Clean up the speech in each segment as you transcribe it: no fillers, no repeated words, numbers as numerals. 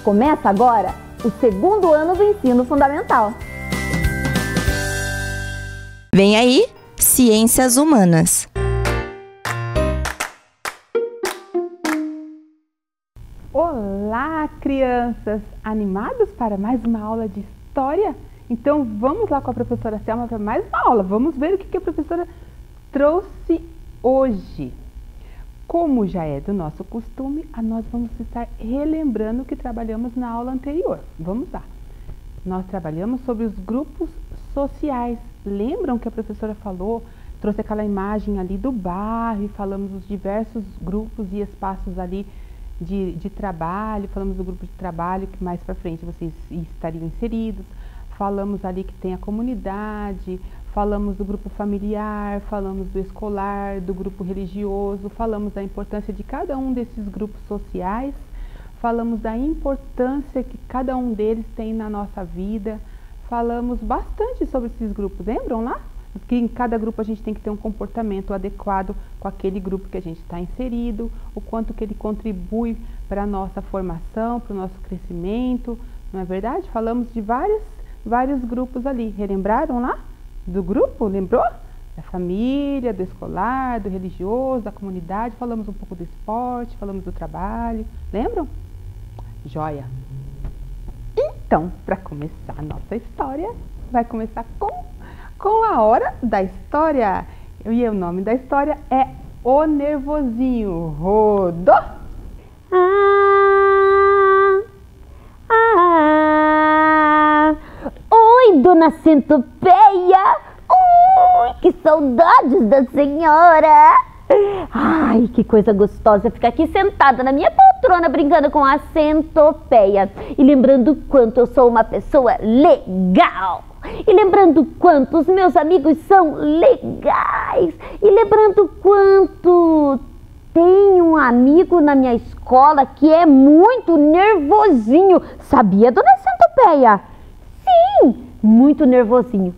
Começa agora o segundo ano do ensino fundamental. Vem aí, Ciências Humanas. Olá, crianças! Animados para mais uma aula de história? Então vamos lá com a professora Selma para mais uma aula. Vamos ver o que a professora trouxe hoje. Como já é do nosso costume, nós vamos estar relembrando o que trabalhamos na aula anterior. Vamos lá. Nós trabalhamos sobre os grupos sociais. Lembram que a professora falou, trouxe aquela imagem ali do bairro, e falamos dos diversos grupos e espaços ali de trabalho, falamos do grupo de trabalho que mais para frente vocês estariam inseridos, falamos ali que tem a comunidade, falamos do grupo familiar, falamos do escolar, do grupo religioso, falamos da importância de cada um desses grupos sociais, falamos da importância que cada um deles tem na nossa vida, falamos bastante sobre esses grupos, lembram lá? Que em cada grupo a gente tem que ter um comportamento adequado com aquele grupo que a gente está inserido, o quanto que ele contribui para a nossa formação, para o nosso crescimento, não é verdade? Falamos de vários grupos ali, relembraram lá? Do grupo, lembrou? Da família, do escolar, do religioso, da comunidade, falamos um pouco do esporte, falamos do trabalho, lembram? Joia! Então, para começar a nossa história, vai começar com a hora da história. E o nome da história é O Nervosinho. Rodou! Oi, dona Centopeia! Ui, que saudades da senhora! Ai, que coisa gostosa ficar aqui sentada na minha poltrona brincando com a Centopeia e lembrando o quanto eu sou uma pessoa legal. E lembrando quanto os meus amigos são legais. E lembrando quanto tem um amigo na minha escola que é muito nervosinho. Sabia, dona Centopeia? Sim, muito nervosinho.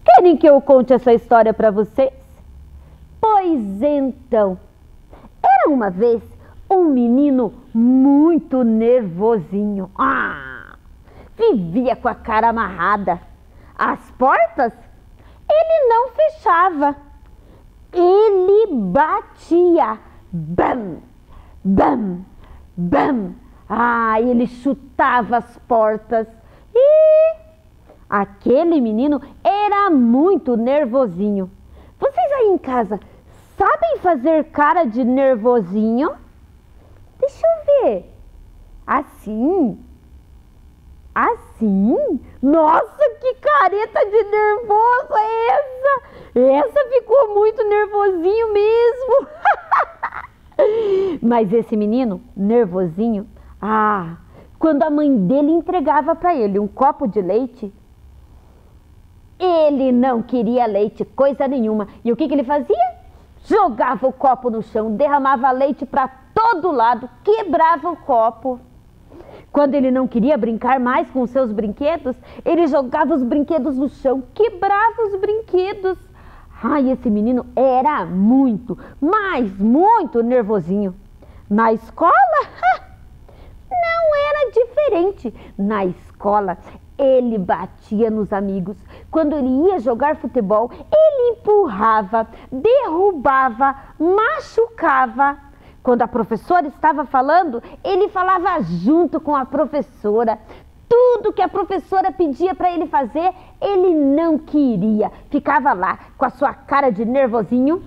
Querem que eu conte essa história para vocês? Pois então, era uma vez um menino muito nervosinho. Vivia com a cara amarrada. As portas, ele não fechava. Ele batia. Bam, bam, bam. Ele chutava as portas. E aquele menino era muito nervosinho. Vocês aí em casa sabem fazer cara de nervosinho? Deixa eu ver. Assim? Assim? Nossa, que careta de nervoso é essa? Essa ficou muito nervosinho mesmo. Mas esse menino, nervosinho, quando a mãe dele entregava para ele um copo de leite, ele não queria leite, coisa nenhuma. E o que ele fazia? Jogava o copo no chão, derramava leite para todo lado, quebrava o copo. Quando ele não queria brincar mais com os seus brinquedos, ele jogava os brinquedos no chão, quebrava os brinquedos. Esse menino era muito, mas muito nervosinho. Na escola, não era diferente. Na escola, ele batia nos amigos. Quando ele ia jogar futebol, ele empurrava, derrubava, machucava. Quando a professora estava falando, ele falava junto com a professora. Tudo que a professora pedia para ele fazer, ele não queria. Ficava lá com a sua cara de nervosinho,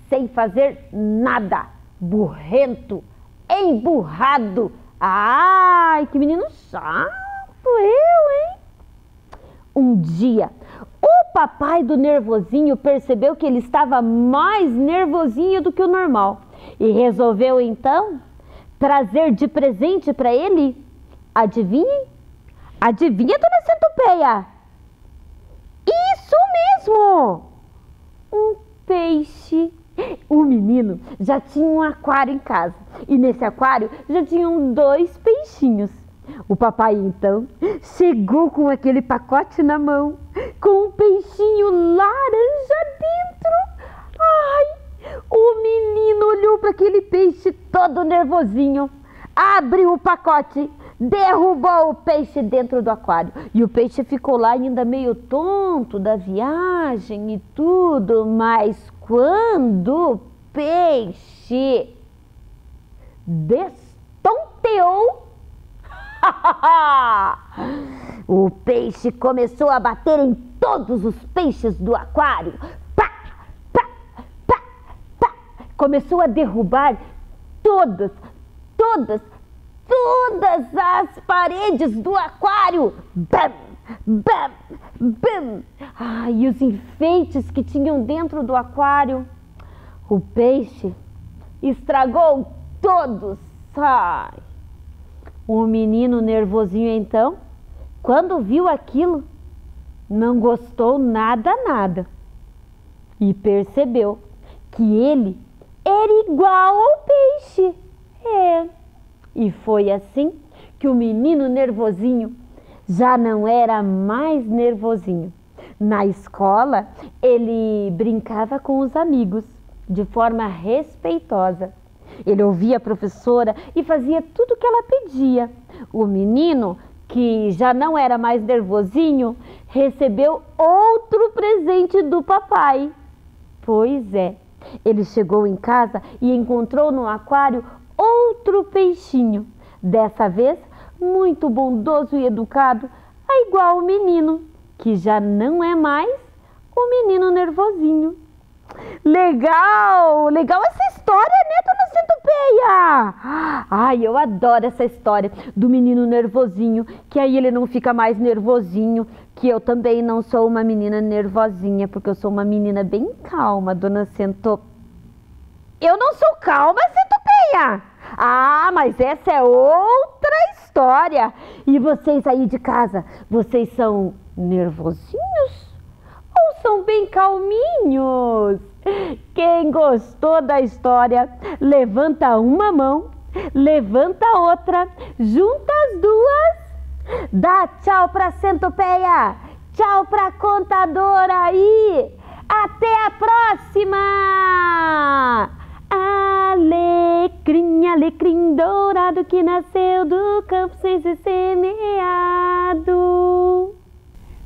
sem fazer nada. Burrento, emburrado. Que menino chato hein? Um dia, o papai do nervosinho percebeu que ele estava mais nervosinho do que o normal e resolveu então trazer de presente para ele, adivinhem? Adivinha, dona Centopeia? Isso mesmo! Um peixe. O menino já tinha um aquário em casa e nesse aquário já tinham 2 peixinhos. O papai então chegou com aquele pacote na mão, com um peixinho laranja dentro. O menino olhou para aquele peixe todo nervosinho. abriu o pacote, derrubou o peixe dentro do aquário. E o peixe ficou lá ainda meio tonto da viagem e tudo, mas quando o peixe destonteou, o peixe começou a bater em todos os peixes do aquário. Pá, pá, pá, pá. Começou a derrubar todas as paredes do aquário. Bam, bam, bam. E os enfeites que tinham dentro do aquário. O peixe estragou todos. Ai. O menino nervosinho, então, quando viu aquilo, não gostou nada. E percebeu que ele era igual ao peixe. E foi assim que o menino nervosinho já não era mais nervosinho. Na escola, ele brincava com os amigos de forma respeitosa. Ele ouvia a professora e fazia tudo o que ela pedia. O menino, que já não era mais nervosinho, recebeu outro presente do papai. Pois é, ele chegou em casa e encontrou no aquário outro peixinho. Dessa vez, muito bondoso e educado, igual o menino, que já não é mais o menino nervosinho. Legal essa história, né, dona Centopeia? Ai, eu adoro essa história do menino nervosinho, que aí ele não fica mais nervosinho, que eu também não sou uma menina nervosinha, porque eu sou uma menina bem calma, dona Centopeia. Eu não sou calma, Centopeia? Mas essa é outra história. E vocês aí de casa, vocês são nervosinhos? Ou são bem calminhos? Quem gostou da história, levanta uma mão, levanta a outra, junta as duas, dá tchau pra Centopeia, tchau pra contadora aí, até a próxima! Alecrim dourado que nasceu do campo sem ser semeado.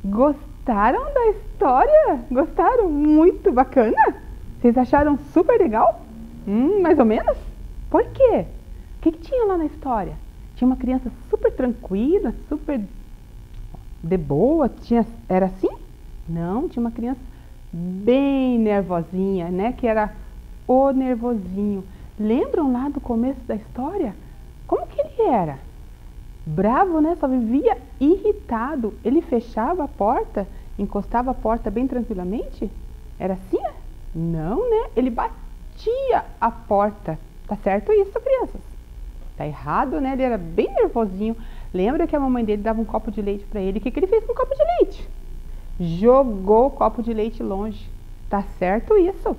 Gostaram da história? Gostaram? Muito bacana? Vocês acharam super legal? Mais ou menos? Por quê? O que tinha lá na história? Tinha uma criança super tranquila, super de boa? Era assim? Não, tinha uma criança bem nervosinha, né? Que era o nervosinho. Lembram lá do começo da história? Como que ele era? Bravo, né? Só vivia irritado. Ele fechava a porta, encostava a porta bem tranquilamente? Era assim? Não, né? Ele batia a porta. Tá certo isso, crianças? Tá errado, né? Ele era bem nervosinho. Lembra que a mamãe dele dava um copo de leite para ele? O que ele fez com o copo de leite? Jogou o copo de leite longe. Tá certo isso?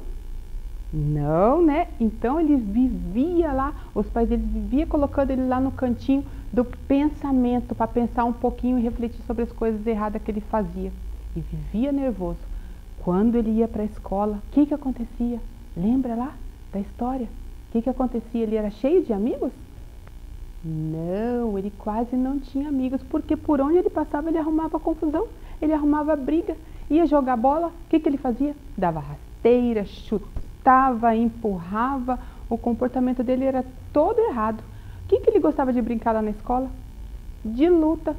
Não, né? Então ele vivia lá, os pais dele viviam colocando ele lá no cantinho do pensamento, para pensar um pouquinho e refletir sobre as coisas erradas que ele fazia. E vivia nervoso. Quando ele ia para a escola, o que acontecia? Lembra lá da história? O que acontecia? Ele era cheio de amigos? Não, ele quase não tinha amigos, porque por onde ele passava ele arrumava confusão, ele arrumava briga, ia jogar bola, o que ele fazia? Dava rasteira, chutava, empurrava, o comportamento dele era todo errado. O que ele gostava de brincar lá na escola? De luta,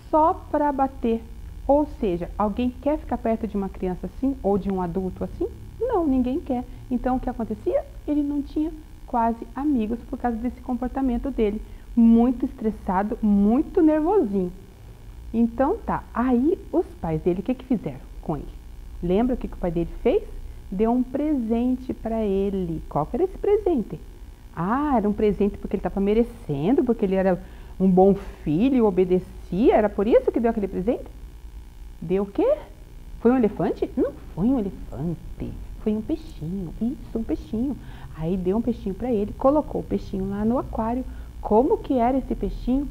só para bater. Ou seja, alguém quer ficar perto de uma criança assim, ou de um adulto assim? Não, ninguém quer. Então o que acontecia? Ele não tinha quase amigos por causa desse comportamento dele. Muito estressado, muito nervosinho. Então tá, aí os pais dele, o que fizeram com ele? Lembra o que o pai dele fez? Deu um presente para ele. Qual que era esse presente? Era um presente porque ele estava merecendo, porque ele era um bom filho, obedecia. Era por isso que deu aquele presente? Deu o quê? Foi um elefante? Não foi um elefante. Foi um peixinho. Isso, um peixinho. Aí deu um peixinho para ele, colocou o peixinho lá no aquário. Como que era esse peixinho?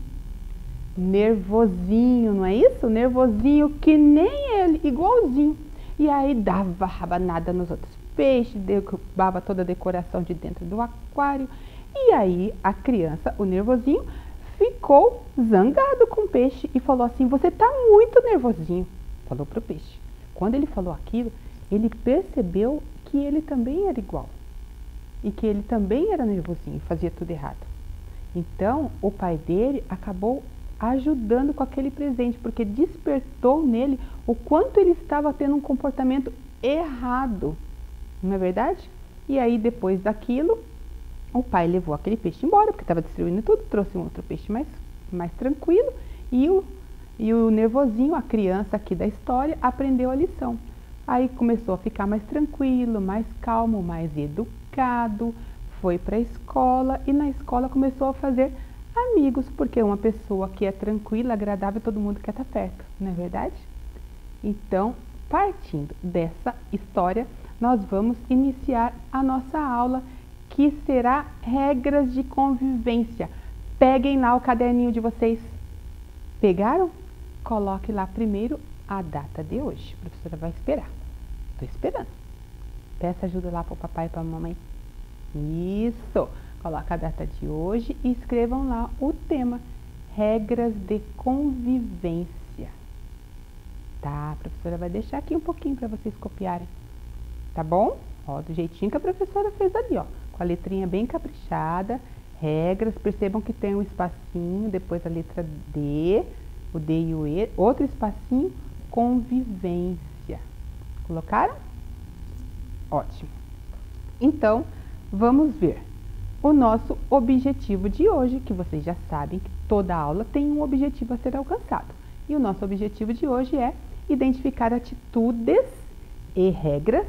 Nervosinho, não é isso? Nervosinho que nem ele, igualzinho. E aí dava rabanada nos outros peixes, derrubava toda a decoração de dentro do aquário. E E aí a criança, o nervosinho, ficou zangado com o peixe e falou assim: você está muito nervosinho, falou para o peixe. Quando ele falou aquilo, ele percebeu que ele também era igual e que ele também era nervosinho e fazia tudo errado. Então o pai dele acabou ajudando com aquele presente, porque despertou nele o quanto ele estava tendo um comportamento errado, não é verdade? E aí depois daquilo, o pai levou aquele peixe embora, porque estava destruindo tudo, trouxe um outro peixe mais tranquilo, e o nervosinho, a criança aqui da história, aprendeu a lição. Aí começou a ficar mais tranquilo, mais calmo, mais educado, foi para a escola e na escola começou a fazer amigos, porque uma pessoa que é tranquila, agradável, todo mundo quer estar perto, não é verdade? Então, partindo dessa história, nós vamos iniciar a nossa aula, que será regras de convivência. Peguem lá o caderninho de vocês. Pegaram? Coloque lá primeiro a data de hoje. A professora vai esperar. Estou esperando. Peça ajuda lá para o papai e para a mamãe. Isso! Coloca a data de hoje e escrevam lá o tema. Regras de convivência. Tá? A professora vai deixar aqui um pouquinho para vocês copiarem. Tá bom? Ó, do jeitinho que a professora fez ali, ó. Com a letrinha bem caprichada. Regras. Percebam que tem um espacinho, depois a letra D, o D e o E. Outro espacinho, convivência. Colocaram? Ótimo. Então, vamos ver o nosso objetivo de hoje, que vocês já sabem que toda aula tem um objetivo a ser alcançado. E o nosso objetivo de hoje é identificar atitudes e regras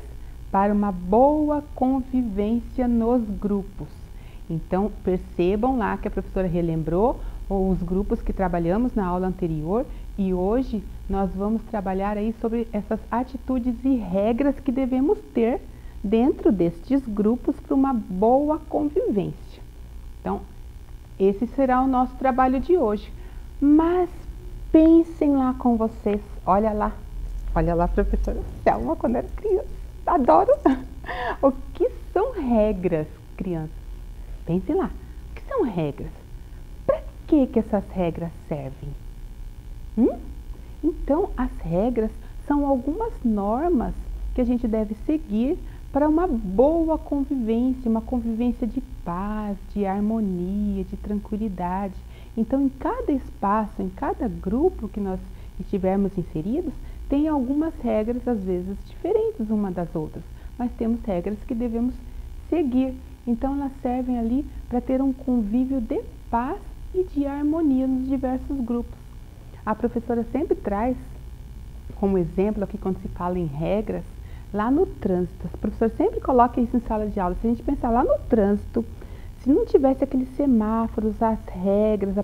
para uma boa convivência nos grupos. Então, percebam lá que a professora relembrou os grupos que trabalhamos na aula anterior e hoje nós vamos trabalhar aí sobre essas atitudes e regras que devemos ter dentro destes grupos para uma boa convivência. Então, esse será o nosso trabalho de hoje. Mas pensem lá com vocês, olha lá, professora Selma, quando era criança, adoro. O que são regras, crianças? Pensem lá, o que são regras? Para que essas regras servem? Então, as regras são algumas normas que a gente deve seguir para uma boa convivência, uma convivência de paz, de harmonia, de tranquilidade. Então, em cada espaço, em cada grupo que nós estivermos inseridos, tem algumas regras, às vezes, diferentes uma das outras, mas temos regras que devemos seguir. Então, elas servem ali para ter um convívio de paz e de harmonia nos diversos grupos. A professora sempre traz como exemplo aqui, quando se fala em regras, lá no trânsito. A professora sempre coloca isso em sala de aula. Se a gente pensar lá no trânsito, se não tivesse aqueles semáforos, as regras,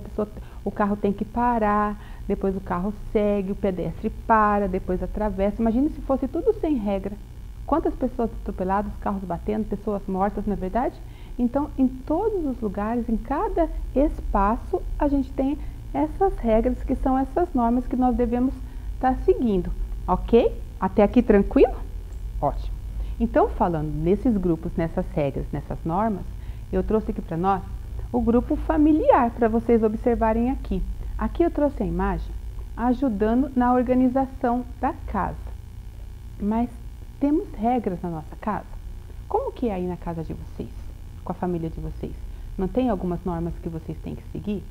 o carro tem que parar, depois o carro segue, o pedestre para, depois atravessa. Imagine se fosse tudo sem regra. Quantas pessoas atropeladas, carros batendo, pessoas mortas, não é verdade? Então, em todos os lugares, em cada espaço, a gente tem essas regras, que são essas normas que nós devemos estar seguindo, ok? Até aqui tranquilo? Ótimo. Então, falando nesses grupos, nessas regras, nessas normas, eu trouxe aqui para nós o grupo familiar, para vocês observarem aqui. Aqui eu trouxe a imagem ajudando na organização da casa. Mas temos regras na nossa casa? Como que é aí na casa de vocês, com a família de vocês? Não tem algumas normas que vocês têm que seguir?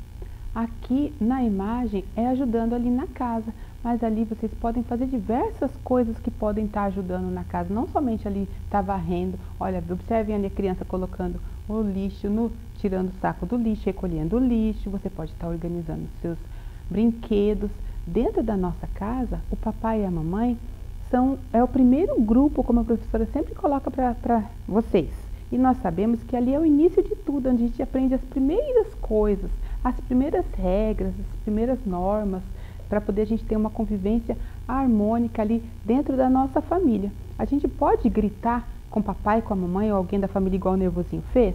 Aqui na imagem é ajudando ali na casa, mas ali vocês podem fazer diversas coisas que podem estar ajudando na casa, não somente ali estar varrendo. Olha, observem ali a criança colocando o lixo, tirando o saco do lixo, recolhendo o lixo. Você pode estar organizando os seus brinquedos. Dentro da nossa casa, o papai e a mamãe é o primeiro grupo, como a professora sempre coloca para vocês. E nós sabemos que ali é o início de tudo, onde a gente aprende as primeiras coisas, as primeiras regras, as primeiras normas, para poder a gente ter uma convivência harmônica ali dentro da nossa família. A gente pode gritar com o papai, com a mamãe ou alguém da família igual o nervosinho fez?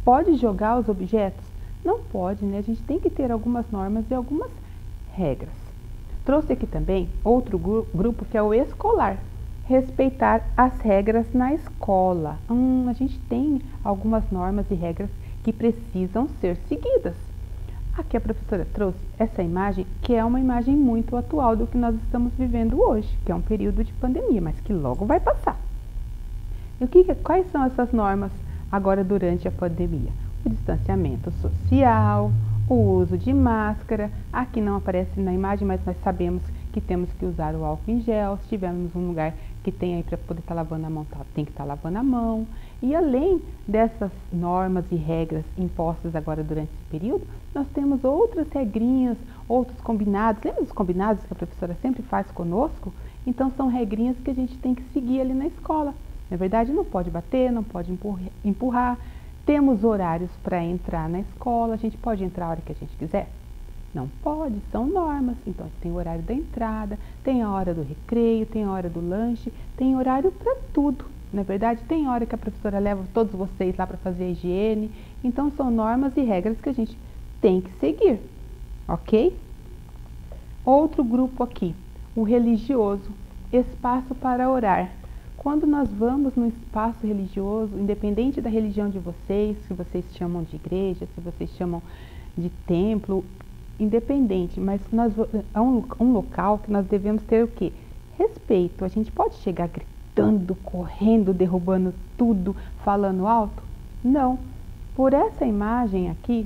Pode jogar os objetos? Não pode, né? A gente tem que ter algumas normas e algumas regras. Trouxe aqui também outro grupo que é o escolar. Respeitar as regras na escola. A gente tem algumas normas e regras que precisam ser seguidas. Aqui a professora trouxe essa imagem, que é uma imagem muito atual do que nós estamos vivendo hoje, que é um período de pandemia, mas que logo vai passar. E quais são essas normas agora durante a pandemia? O distanciamento social, o uso de máscara. Aqui não aparece na imagem, mas nós sabemos que temos que usar o álcool em gel. Se estivermos em um lugar que tem aí para poder estar lavando a mão, tem que estar lavando a mão. E além dessas normas e regras impostas agora durante esse período, nós temos outras regrinhas, outros combinados. Lembra dos combinados que a professora sempre faz conosco? Então são regrinhas que a gente tem que seguir ali na escola. Na verdade, não pode bater, não pode empurrar. Temos horários para entrar na escola. A gente pode entrar a hora que a gente quiser? Não pode, são normas. Então, tem o horário da entrada, tem a hora do recreio, tem a hora do lanche, tem horário para tudo. Na verdade, tem hora que a professora leva todos vocês lá para fazer a higiene. Então, são normas e regras que a gente tem que seguir, ok? Outro grupo aqui, o religioso, espaço para orar. Quando nós vamos no espaço religioso, independente da religião de vocês, se vocês chamam de igreja, se vocês chamam de templo, independente, mas é um local que nós devemos ter o quê? Respeito. A gente pode chegar gritando, correndo, derrubando tudo, falando alto? Não. Por essa imagem aqui,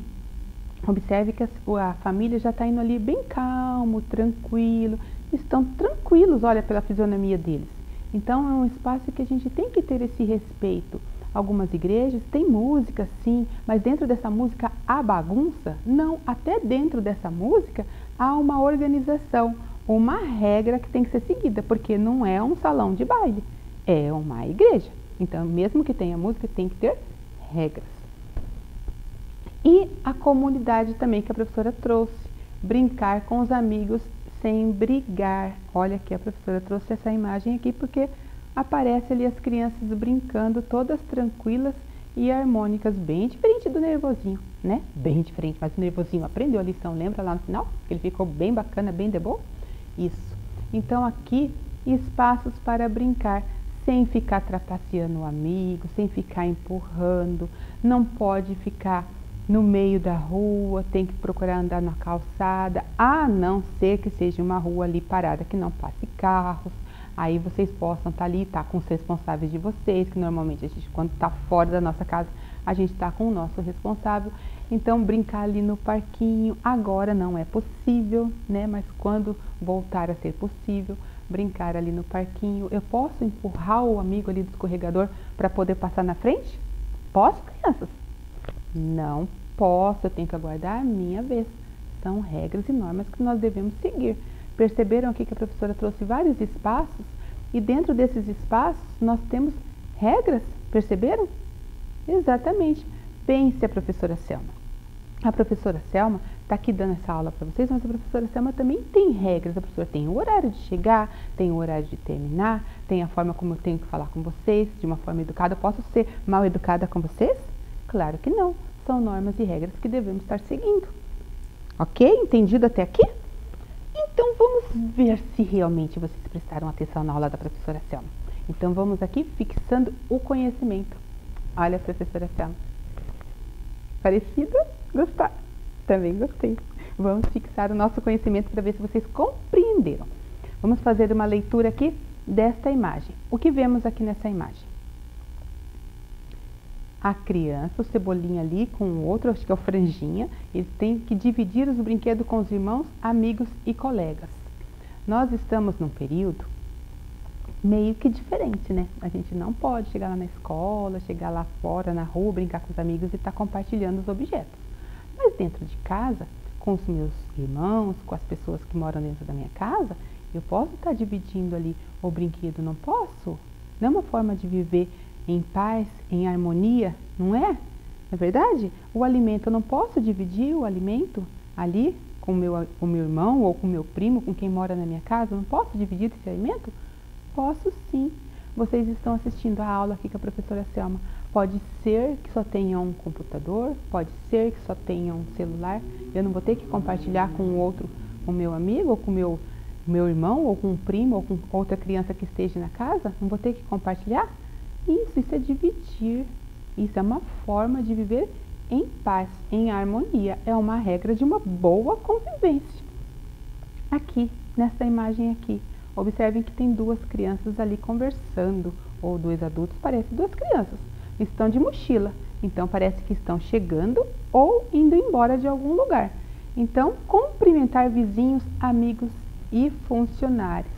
observe que a família já está indo ali bem calmo, tranquilo, estão tranquilos, olha pela fisionomia deles. Então é um espaço que a gente tem que ter esse respeito. Algumas igrejas têm música, sim, mas dentro dessa música há bagunça? Não, até dentro dessa música há uma organização, uma regra que tem que ser seguida, porque não é um salão de baile, é uma igreja. Então, mesmo que tenha música, tem que ter regras. E a comunidade também que a professora trouxe, brincar com os amigos sem brigar. Olha aqui, a professora trouxe essa imagem aqui porque aparece ali as crianças brincando, todas tranquilas e harmônicas, bem diferente do nervosinho, né? Bem diferente, mas o nervosinho aprendeu a lição, lembra lá no final? Ele ficou bem bacana, bem de boa? Isso. Então aqui, espaços para brincar, sem ficar trapaceando o amigo, sem ficar empurrando, não pode ficar no meio da rua, tem que procurar andar na calçada, a não ser que seja uma rua ali parada, que não passe carros. Aí vocês possam estar ali, com os responsáveis de vocês, que normalmente a gente, quando está fora da nossa casa, a gente está com o nosso responsável. Então, brincar ali no parquinho, agora não é possível, né? Mas quando voltar a ser possível, brincar ali no parquinho. Eu posso empurrar o amigo ali do escorregador para poder passar na frente? Posso, crianças? Não posso, eu tenho que aguardar a minha vez. São regras e normas que nós devemos seguir. Perceberam aqui que a professora trouxe vários espaços e dentro desses espaços nós temos regras, perceberam? Exatamente. Pense a professora Selma. A professora Selma está aqui dando essa aula para vocês, mas a professora Selma também tem regras. A professora tem o horário de chegar, tem o horário de terminar, tem a forma como eu tenho que falar com vocês, de uma forma educada. Posso ser mal educada com vocês? Claro que não. São normas e regras que devemos estar seguindo. Ok? Entendido até aqui? Então vamos ver se realmente vocês prestaram atenção na aula da professora Selma. Então vamos aqui fixando o conhecimento. Olha a professora Selma. Parecido? Gostar? Também gostei. Vamos fixar o nosso conhecimento para ver se vocês compreenderam. Vamos fazer uma leitura aqui desta imagem. O que vemos aqui nessa imagem? A criança, o Cebolinha ali com o outro, acho que é o Franjinha, ele tem que dividir os brinquedos com os irmãos, amigos e colegas. Nós estamos num período meio que diferente, né? A gente não pode chegar lá na escola, chegar lá fora, na rua, brincar com os amigos e estar compartilhando os objetos. Mas dentro de casa, com os meus irmãos, com as pessoas que moram dentro da minha casa, eu posso estar dividindo ali o brinquedo, não posso? Não é uma forma de viver em paz, em harmonia, não é? Não é verdade? O alimento, eu não posso dividir o alimento ali com o meu irmão ou com o meu primo, com quem mora na minha casa? Eu não posso dividir esse alimento? Posso sim. Vocês estão assistindo a aula aqui com a professora Selma. Pode ser que só tenha um computador, pode ser que só tenha um celular. Eu não vou ter que compartilhar com o outro, com o meu amigo, ou com o meu irmão, ou com um primo, ou com outra criança que esteja na casa? Não vou ter que compartilhar? Isso é dividir. Isso é uma forma de viver em paz, em harmonia. É uma regra de uma boa convivência. Aqui, nessa imagem aqui, observem que tem duas crianças ali conversando, ou dois adultos, parece duas crianças. Estão de mochila, então parece que estão chegando ou indo embora de algum lugar. Então, cumprimentar vizinhos, amigos e funcionários.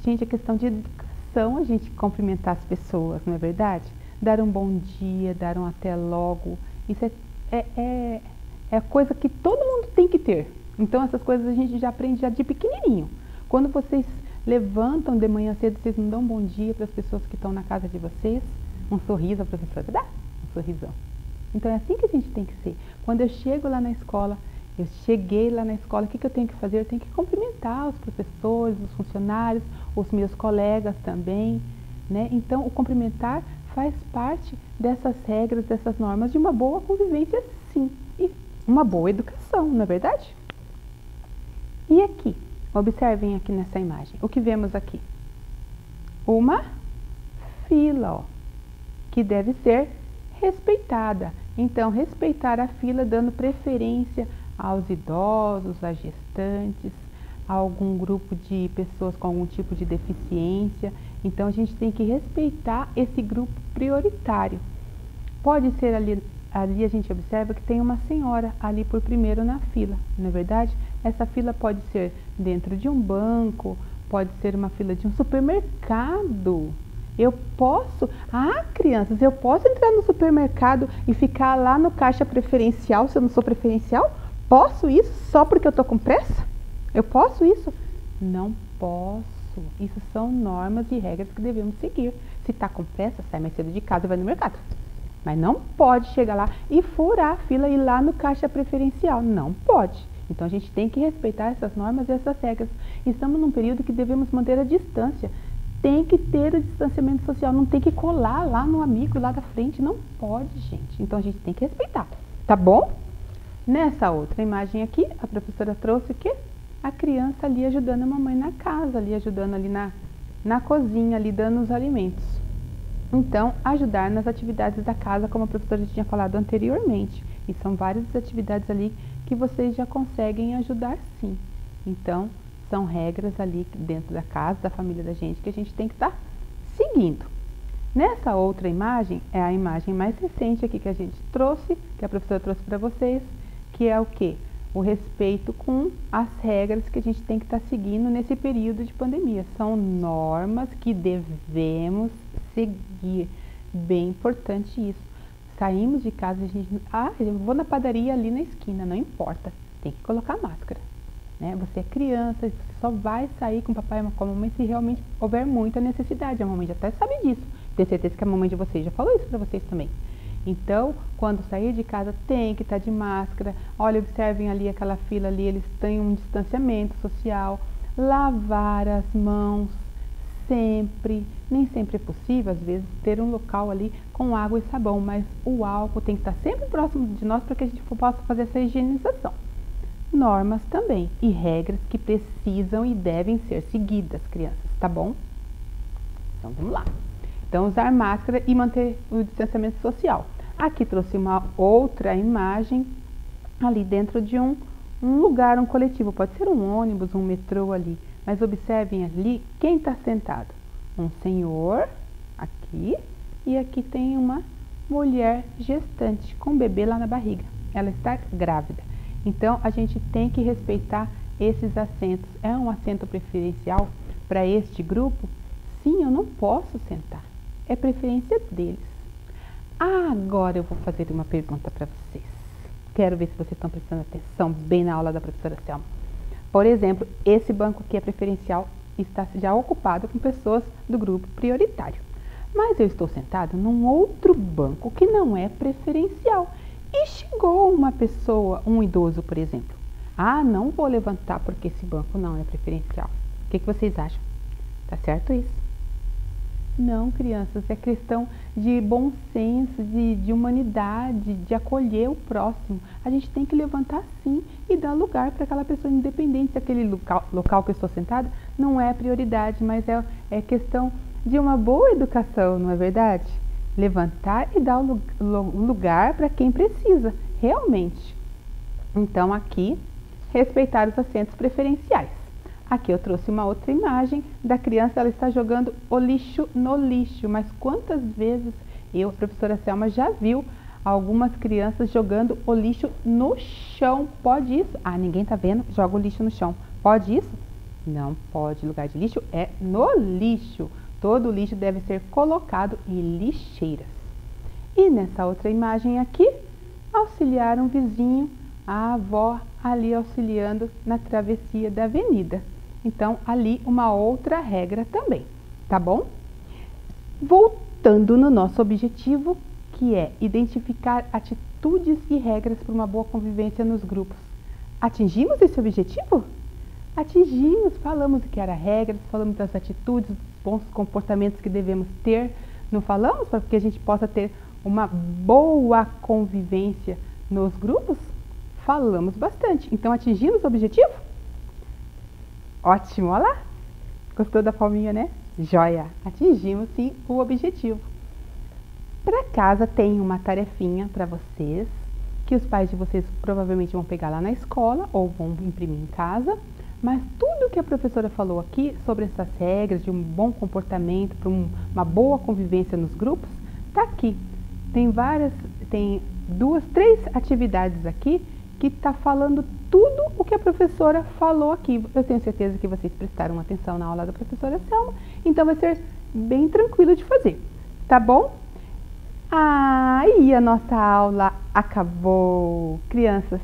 Gente, a questão de educação, a gente cumprimentar as pessoas, não é verdade? Dar um bom dia, dar um até logo, isso é coisa que todo mundo tem que ter. Então, essas coisas a gente já aprende já de pequenininho. Quando vocês levantam de manhã cedo, vocês não dão um bom dia para as pessoas que estão na casa de vocês? Um sorriso, a professora dá um sorrisão. Então, é assim que a gente tem que ser. Quando eu chego lá na escola, eu cheguei lá na escola, o que eu tenho que fazer? Eu tenho que cumprimentar os professores, os funcionários, os meus colegas também, né? Então, o cumprimentar faz parte dessas regras, dessas normas de uma boa convivência, sim. E uma boa educação, não é verdade? E aqui, observem aqui nessa imagem, o que vemos aqui? Uma fila, ó, que deve ser respeitada. Então, respeitar a fila dando preferência aos idosos, às gestantes, a algum grupo de pessoas com algum tipo de deficiência. Então, a gente tem que respeitar esse grupo prioritário. Pode ser ali a gente observa que tem uma senhora ali por primeiro na fila, não é verdade? Essa fila pode ser dentro de um banco, pode ser uma fila de um supermercado. Eu posso, crianças, eu posso entrar no supermercado e ficar lá no caixa preferencial se eu não sou preferencial? Posso isso só porque eu estou com pressa? Eu posso isso? Não posso. Isso são normas e regras que devemos seguir. Se está com pressa, sai mais cedo de casa e vai no mercado. Mas não pode chegar lá e furar a fila e ir lá no caixa preferencial. Não pode. Então a gente tem que respeitar essas normas e essas regras. Estamos num período que devemos manter a distância. Tem que ter o distanciamento social. Não tem que colar lá no amigo lá da frente. Não pode, gente. Então a gente tem que respeitar. Tá bom? Nessa outra imagem aqui, a professora trouxe o quê? A criança ali ajudando a mamãe na casa, ali ajudando ali na cozinha, ali dando os alimentos. Então, ajudar nas atividades da casa, como a professora já tinha falado anteriormente. E são várias atividades ali que vocês já conseguem ajudar sim. Então, são regras ali dentro da casa, da família da gente, que a gente tem que estar seguindo. Nessa outra imagem, é a imagem mais recente aqui que a gente trouxe, que a professora trouxe para vocês, que é o quê? O respeito com as regras que a gente tem que estar seguindo nesse período de pandemia. São normas que devemos seguir. Bem importante isso. Saímos de casa, a gente... eu vou na padaria ali na esquina, não importa. Tem que colocar máscara. Né? Você é criança, você só vai sair com o papai e com a mamãe se realmente houver muita necessidade. A mamãe já até sabe disso. Tenho certeza que a mamãe de vocês já falou isso para vocês também. Então, quando sair de casa, tem que estar de máscara. Olha, observem ali aquela fila ali, eles têm um distanciamento social. Lavar as mãos sempre. Nem sempre é possível, às vezes, ter um local ali com água e sabão, mas o álcool tem que estar sempre próximo de nós para que a gente possa fazer essa higienização. Normas também e regras que precisam e devem ser seguidas, crianças, tá bom? Então, vamos lá. Então, usar máscara e manter o distanciamento social. Aqui trouxe uma outra imagem ali dentro de um lugar, um coletivo. Pode ser um ônibus, um metrô ali. Mas observem ali quem está sentado. Um senhor aqui e aqui tem uma mulher gestante com um bebê lá na barriga. Ela está grávida. Então, a gente tem que respeitar esses assentos. É um assento preferencial para este grupo? Sim, eu não posso sentar. É preferência deles. Agora eu vou fazer uma pergunta para vocês. Quero ver se vocês estão prestando atenção bem na aula da professora Selma. Por exemplo, esse banco aqui é preferencial, está já ocupado com pessoas do grupo prioritário. Mas eu estou sentada num outro banco que não é preferencial. E chegou uma pessoa, um idoso, por exemplo. Não vou levantar porque esse banco não é preferencial. O que vocês acham? Tá certo isso? Não, crianças, é questão de bom senso, de humanidade, de acolher o próximo. A gente tem que levantar sim e dar lugar para aquela pessoa, independente se aquele local que eu estou sentada não é prioridade, mas é questão de uma boa educação, não é verdade? levantar e dar o lugar para quem precisa, realmente. Então, aqui, respeitar os assentos preferenciais. Aqui eu trouxe uma outra imagem da criança, ela está jogando o lixo no lixo, mas quantas vezes a professora Selma, já viu algumas crianças jogando o lixo no chão? Pode isso? Ah, ninguém tá vendo? Joga o lixo no chão. Pode isso? Não pode. Lugar de lixo é no lixo. Todo o lixo deve ser colocado em lixeiras. E nessa outra imagem aqui, auxiliar um vizinho, a avó ali auxiliando na travessia da avenida. Então, ali uma outra regra também, tá bom? Voltando no nosso objetivo, que é identificar atitudes e regras para uma boa convivência nos grupos. Atingimos esse objetivo? Atingimos, falamos o que era regras, falamos das atitudes, dos bons comportamentos que devemos ter, não falamos? Para que a gente possa ter uma boa convivência nos grupos? Falamos bastante. Então, atingimos o objetivo? Ótimo, olha lá. Gostou da palminha, né? Joia! Atingimos, sim, o objetivo. Para casa tem uma tarefinha para vocês, que os pais de vocês provavelmente vão pegar lá na escola ou vão imprimir em casa. Mas tudo que a professora falou aqui sobre essas regras de um bom comportamento, para uma boa convivência nos grupos, está aqui. Tem duas, três atividades aqui que está falando tudo o que a professora falou aqui. Eu tenho certeza que vocês prestaram atenção na aula da professora Selma, então vai ser bem tranquilo de fazer, tá bom? E a nossa aula acabou. Crianças,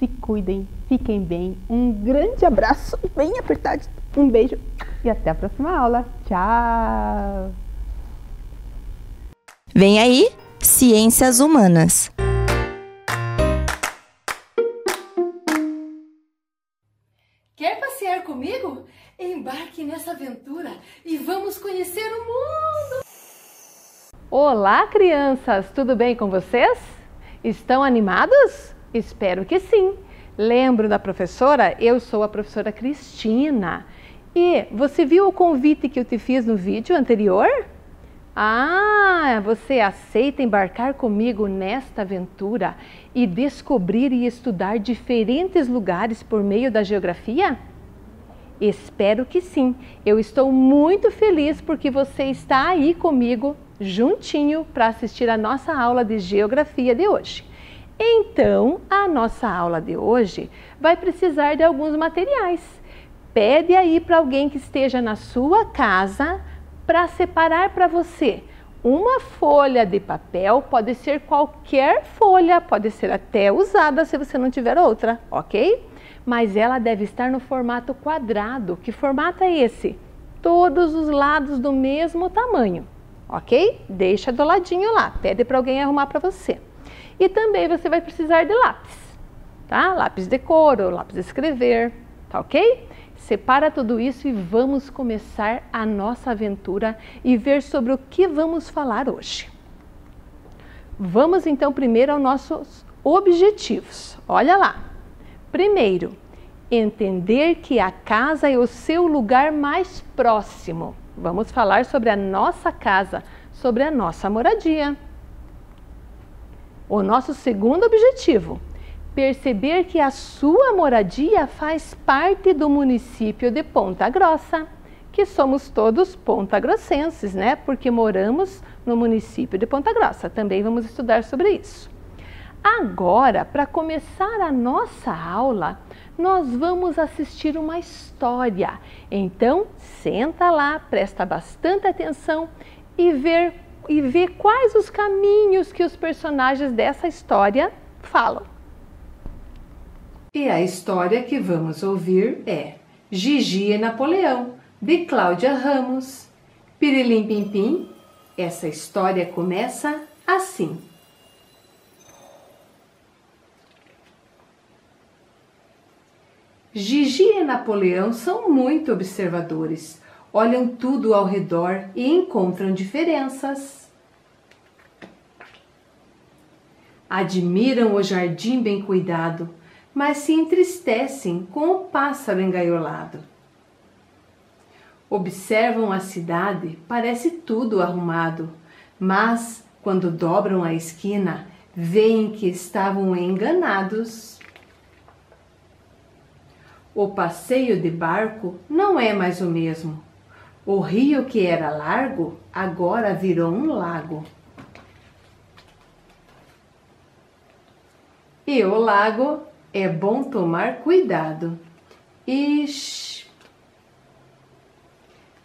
se cuidem, fiquem bem. Um grande abraço, bem apertado, um beijo e até a próxima aula. Tchau! Vem aí, Ciências Humanas. Quer passear comigo? Embarque nessa aventura e vamos conhecer o mundo! Olá, crianças! Tudo bem com vocês? Estão animados? Espero que sim! Lembro da professora? Eu sou a professora Cristina. E você viu o convite que eu te fiz no vídeo anterior? Você aceita embarcar comigo nesta aventura e descobrir e estudar diferentes lugares por meio da geografia? Espero que sim. Eu estou muito feliz porque você está aí comigo, juntinho, para assistir a nossa aula de geografia de hoje. Então, a nossa aula de hoje vai precisar de alguns materiais. Pede aí para alguém que esteja na sua casa para separar para você uma folha de papel, pode ser qualquer folha, pode ser até usada se você não tiver outra, ok? Mas ela deve estar no formato quadrado. Que formato é esse? Todos os lados do mesmo tamanho, ok? Deixa do ladinho lá, pede para alguém arrumar para você. E também você vai precisar de lápis, tá? Lápis de cor ou lápis de escrever, tá ok? Separa tudo isso e vamos começar a nossa aventura e ver sobre o que vamos falar hoje. Vamos então primeiro aos nossos objetivos. Olha lá. Primeiro, entender que a casa é o seu lugar mais próximo. Vamos falar sobre a nossa casa, sobre a nossa moradia. O nosso segundo objetivo, perceber que a sua moradia faz parte do município de Ponta Grossa, que somos todos pontagrossenses, né? Porque moramos no município de Ponta Grossa. Também vamos estudar sobre isso. Agora, para começar a nossa aula, nós vamos assistir uma história. Então, senta lá, presta bastante atenção e vê quais os caminhos que os personagens dessa história falam. E a história que vamos ouvir é Gigi e Napoleão, de Cláudia Ramos. Pirilim Pim Pim, essa história começa assim. Gigi e Napoleão são muito observadores, olham tudo ao redor e encontram diferenças. Admiram o jardim bem cuidado, mas se entristecem com o pássaro engaiolado. Observam a cidade, parece tudo arrumado, mas Quando dobram a esquina, veem que estavam enganados. O passeio de barco não é mais o mesmo. O rio que era largo, agora virou um lago. E o lago é bom tomar cuidado. Ixi!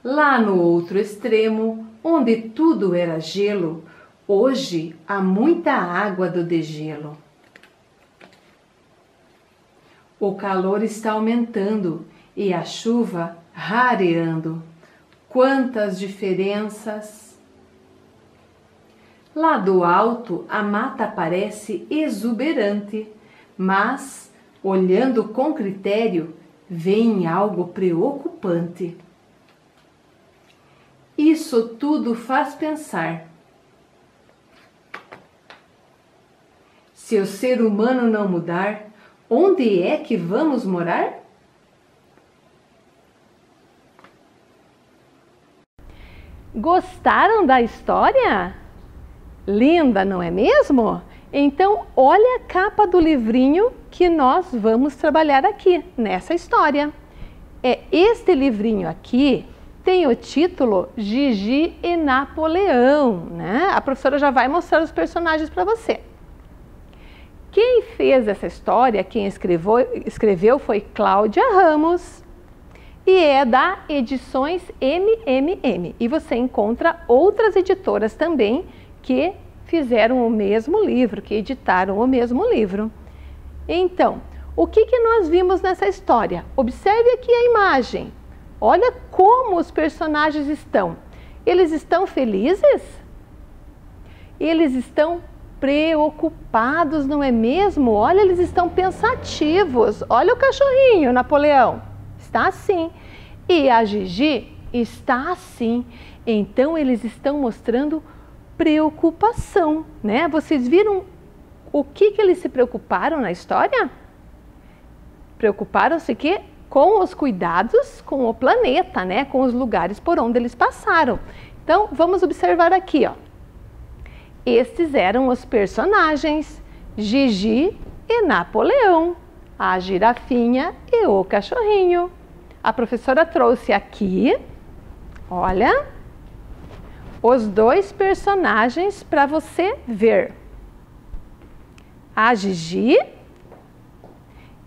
Lá no outro extremo, onde tudo era gelo, hoje há muita água do degelo. O calor está aumentando e a chuva rareando. Quantas diferenças! Lá do alto, a mata parece exuberante, mas, olhando com critério, vem algo preocupante. Isso tudo faz pensar. Se o ser humano não mudar, onde é que vamos morar? Gostaram da história? Linda, não é mesmo? Então, olha a capa do livrinho que nós vamos trabalhar aqui, nessa história. Este livrinho aqui tem o título Gigi e Napoleão, né? A professora já vai mostrar os personagens para você. Quem fez essa história, quem escreveu foi Cláudia Ramos e é da Edições MMM. E você encontra outras editoras também que fizeram o mesmo livro, que editaram o mesmo livro. Então, o que nós vimos nessa história? Observe aqui a imagem. Olha como os personagens estão. Eles estão felizes? Eles estão preocupados, não é mesmo? Olha, eles estão pensativos. Olha o cachorrinho, Napoleão. Está assim. E a Gigi está assim. Então, eles estão mostrando preocupação, né? Vocês viram o que eles se preocuparam na história? Preocuparam-se que com os cuidados com o planeta, né? Com os lugares por onde eles passaram. Então, vamos observar aqui, ó. Estes eram os personagens Gigi e Napoleão, a girafinha e o cachorrinho. A professora trouxe aqui, olha, os dois personagens para você ver. A Gigi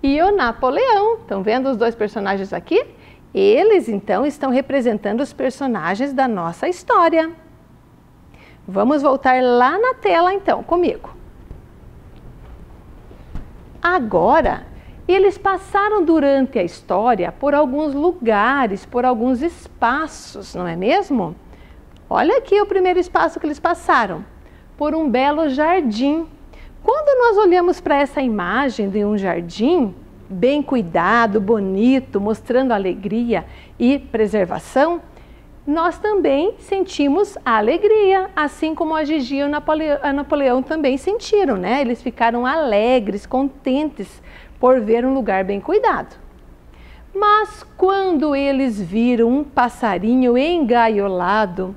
e o Napoleão. Estão vendo os dois personagens aqui? Eles, então, estão representando os personagens da nossa história. Vamos voltar lá na tela, então, comigo. Agora, eles passaram durante a história por alguns lugares, por alguns espaços, não é mesmo? Olha aqui o primeiro espaço que eles passaram, por um belo jardim. Quando nós olhamos para essa imagem de um jardim, bem cuidado, bonito, mostrando alegria e preservação, nós também sentimos a alegria, assim como a Gigi e o Napoleão também sentiram, né? Eles ficaram alegres, contentes por ver um lugar bem cuidado. Mas quando eles viram um passarinho engaiolado,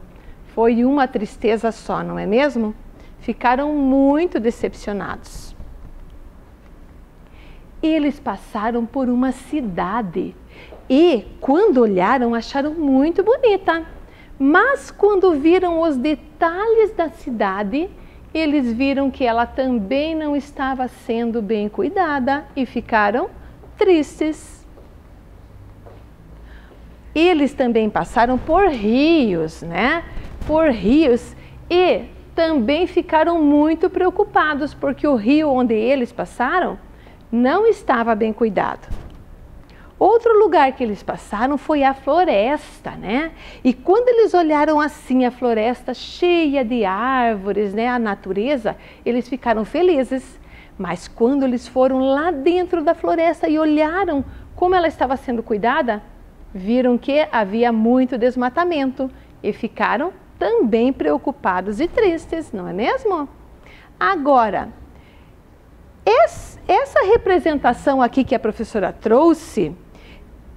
foi uma tristeza só, não é mesmo? Ficaram muito decepcionados. Eles passaram por uma cidade e, quando olharam, acharam muito bonita. Mas quando viram os detalhes da cidade, eles viram que ela também não estava sendo bem cuidada e ficaram tristes. Eles também passaram por rios, né? Por rios e também ficaram muito preocupados porque o rio onde eles passaram não estava bem cuidado. Outro lugar que eles passaram foi a floresta, né? E quando eles olharam assim a floresta cheia de árvores, né? A natureza, eles ficaram felizes. Mas quando eles foram lá dentro da floresta e olharam como ela estava sendo cuidada, viram que havia muito desmatamento e ficaram também preocupados e tristes, não é mesmo? Agora, essa representação aqui que a professora trouxe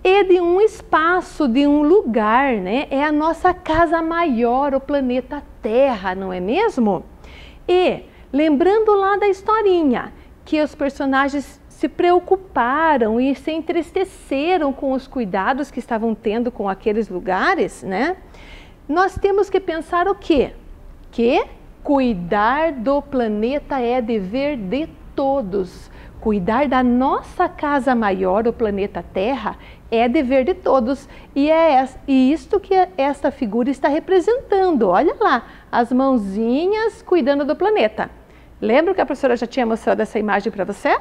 é de um espaço, de um lugar, né? É a nossa casa maior, o planeta Terra, não é mesmo? E lembrando lá da historinha, que os personagens se preocuparam e se entristeceram com os cuidados que estavam tendo com aqueles lugares, né? Nós temos que pensar o quê? Que cuidar do planeta é dever de todos. Cuidar da nossa casa maior, o planeta Terra, é dever de todos. E é isto que esta figura está representando. Olha lá, as mãozinhas cuidando do planeta. Lembra que a professora já tinha mostrado essa imagem para você?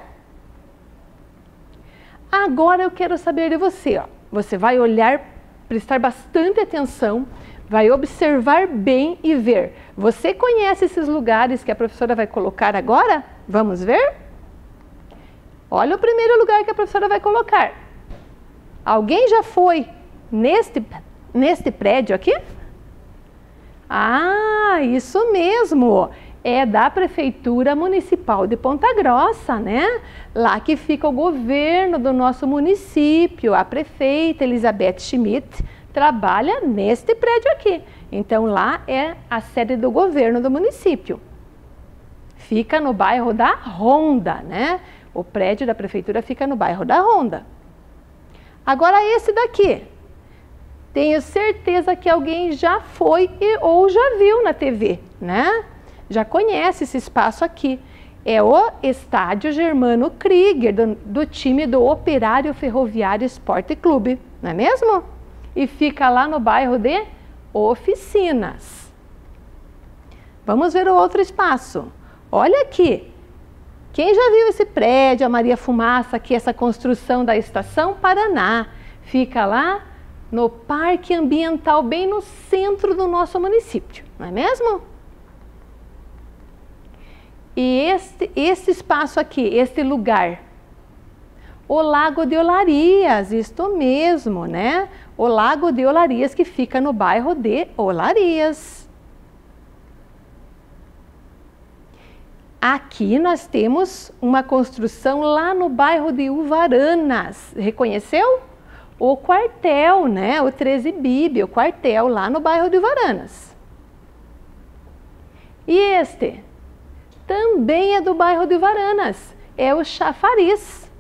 Agora eu quero saber de você. Ó. Você vai olhar, prestar bastante atenção, vai observar bem e ver. Você conhece esses lugares que a professora vai colocar agora? Vamos ver? Olha o primeiro lugar que a professora vai colocar. Alguém já foi neste prédio aqui? Ah, isso mesmo! É da Prefeitura Municipal de Ponta Grossa, né? Lá que fica o governo do nosso município. A prefeita Elizabeth Schmidt trabalha neste prédio aqui. Então lá é a sede do governo do município. Fica no bairro da Ronda, né? O prédio da prefeitura fica no bairro da Ronda. Agora esse daqui, tenho certeza que alguém já foi ou já viu na TV, né? Já conhece esse espaço aqui. É o Estádio Germano Krieger, do time do Operário Ferroviário Esporte Clube, não é mesmo? E fica lá no bairro de Oficinas. Vamos ver o outro espaço. Olha aqui. Quem já viu esse prédio, a Maria Fumaça, aqui, essa construção da Estação Paraná? Fica lá no Parque Ambiental, bem no centro do nosso município, não é mesmo? E este espaço aqui, este lugar, o Lago de Olarias, isto mesmo, né? O Lago de Olarias, que fica no bairro de Olarias. Aqui nós temos uma construção lá no bairro de Uvaranas. Reconheceu? O quartel, né? O 13 Bibi, o quartel lá no bairro de Uvaranas. E este também é do bairro de Uvaranas. É o Chafariz.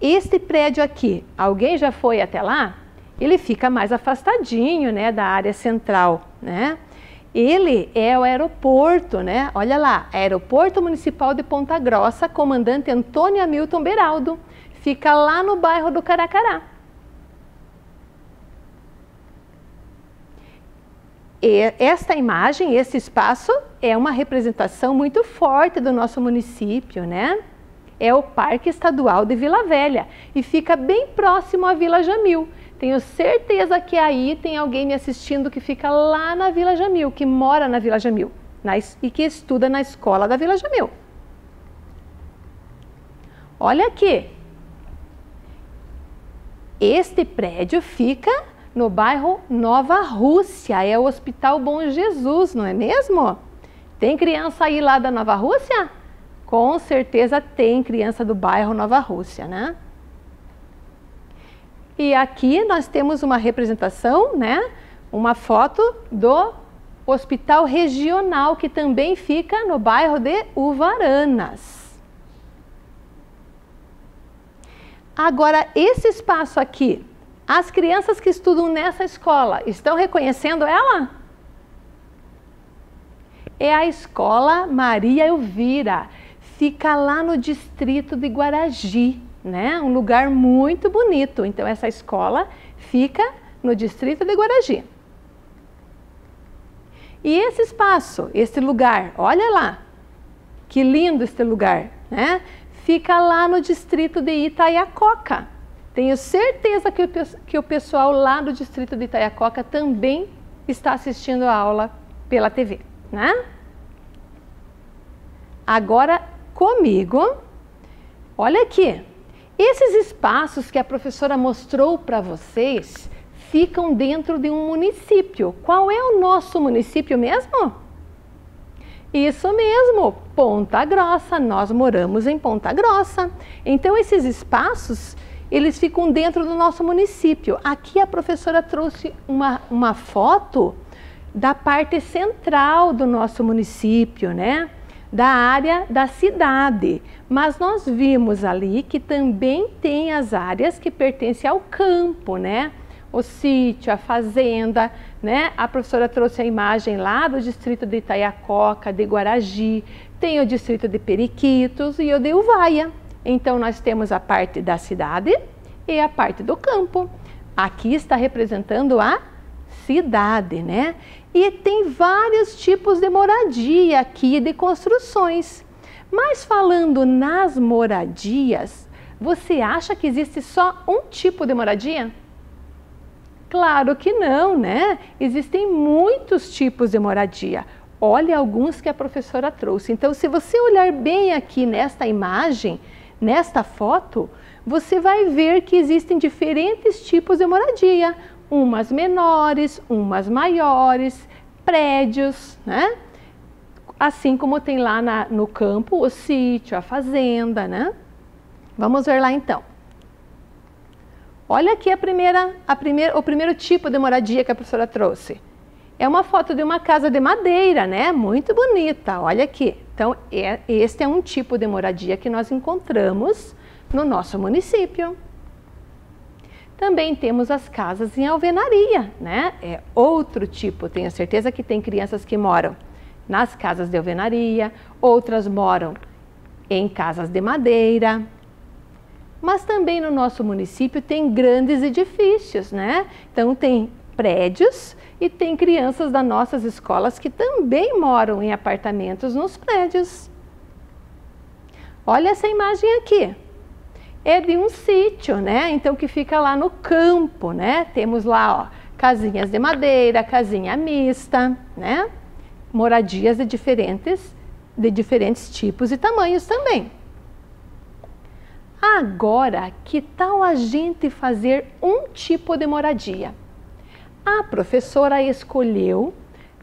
Este prédio aqui, alguém já foi até lá? Ele fica mais afastadinho, né, da área central, né? Ele é o aeroporto, né? Olha lá, Aeroporto Municipal de Ponta Grossa, comandante Antônio Hamilton Beraldo. Fica lá no bairro do Caracará. E esta imagem, esse espaço, é uma representação muito forte do nosso município, né? É o Parque Estadual de Vila Velha e fica bem próximo à Vila Jamil. Tenho certeza que aí tem alguém me assistindo que fica lá na Vila Jamil, que mora na Vila Jamil e que estuda na escola da Vila Jamil. Olha aqui. Este prédio fica no bairro Nova Rússia, é o Hospital Bom Jesus, não é mesmo? Tem criança aí lá da Nova Rússia? Com certeza tem criança do bairro Nova Rússia, né? E aqui nós temos uma representação, né? Uma foto do Hospital Regional, que também fica no bairro de Uvaranas. Agora, esse espaço aqui, as crianças que estudam nessa escola, estão reconhecendo ela? É a Escola Maria Elvira. Fica lá no distrito de Guaragi, né? Um lugar muito bonito. Então, essa escola fica no distrito de Guaragi. E esse espaço, esse lugar, olha lá, que lindo este lugar, né? Fica lá no distrito de Itaiacoca. Tenho certeza que o pessoal lá do distrito de Itaiacoca também está assistindo a aula pela TV, né? Agora, comigo, olha aqui. Esses espaços que a professora mostrou para vocês ficam dentro de um município. Qual é o nosso município mesmo? Isso mesmo, Ponta Grossa. Nós moramos em Ponta Grossa. Então, esses espaços, eles ficam dentro do nosso município. Aqui a professora trouxe uma foto da parte central do nosso município, né? Da área da cidade. Mas nós vimos ali que também tem as áreas que pertencem ao campo, né? O sítio, a fazenda, né? A professora trouxe a imagem lá do distrito de Itaiacoca, de Guaragi, tem o distrito de Periquitos e o de Uvaia. Então nós temos a parte da cidade e a parte do campo. Aqui está representando a cidade, né? E tem vários tipos de moradia aqui, de construções. Mas falando nas moradias, você acha que existe só um tipo de moradia? Claro que não, né? Existem muitos tipos de moradia. Olha alguns que a professora trouxe. Então, se você olhar bem aqui nesta imagem, nesta foto, você vai ver que existem diferentes tipos de moradia. Umas menores, umas maiores, prédios, né? Assim como tem lá no campo o sítio, a fazenda, né? Vamos ver lá então. Olha aqui o primeiro tipo de moradia que a professora trouxe. É uma foto de uma casa de madeira, né? Muito bonita, olha aqui. Então, este é um tipo de moradia que nós encontramos no nosso município. Também temos as casas em alvenaria, né? É outro tipo, tenho certeza que tem crianças que moram nas casas de alvenaria, outras moram em casas de madeira. Mas também no nosso município tem grandes edifícios, né? Então tem prédios e tem crianças das nossas escolas que também moram em apartamentos nos prédios. Olha essa imagem aqui. É de um sítio, né? Então que fica lá no campo, né? Temos lá, ó, casinhas de madeira, casinha mista, né? Moradias de diferentes tipos e tamanhos também. Agora, que tal a gente fazer um tipo de moradia? A professora escolheu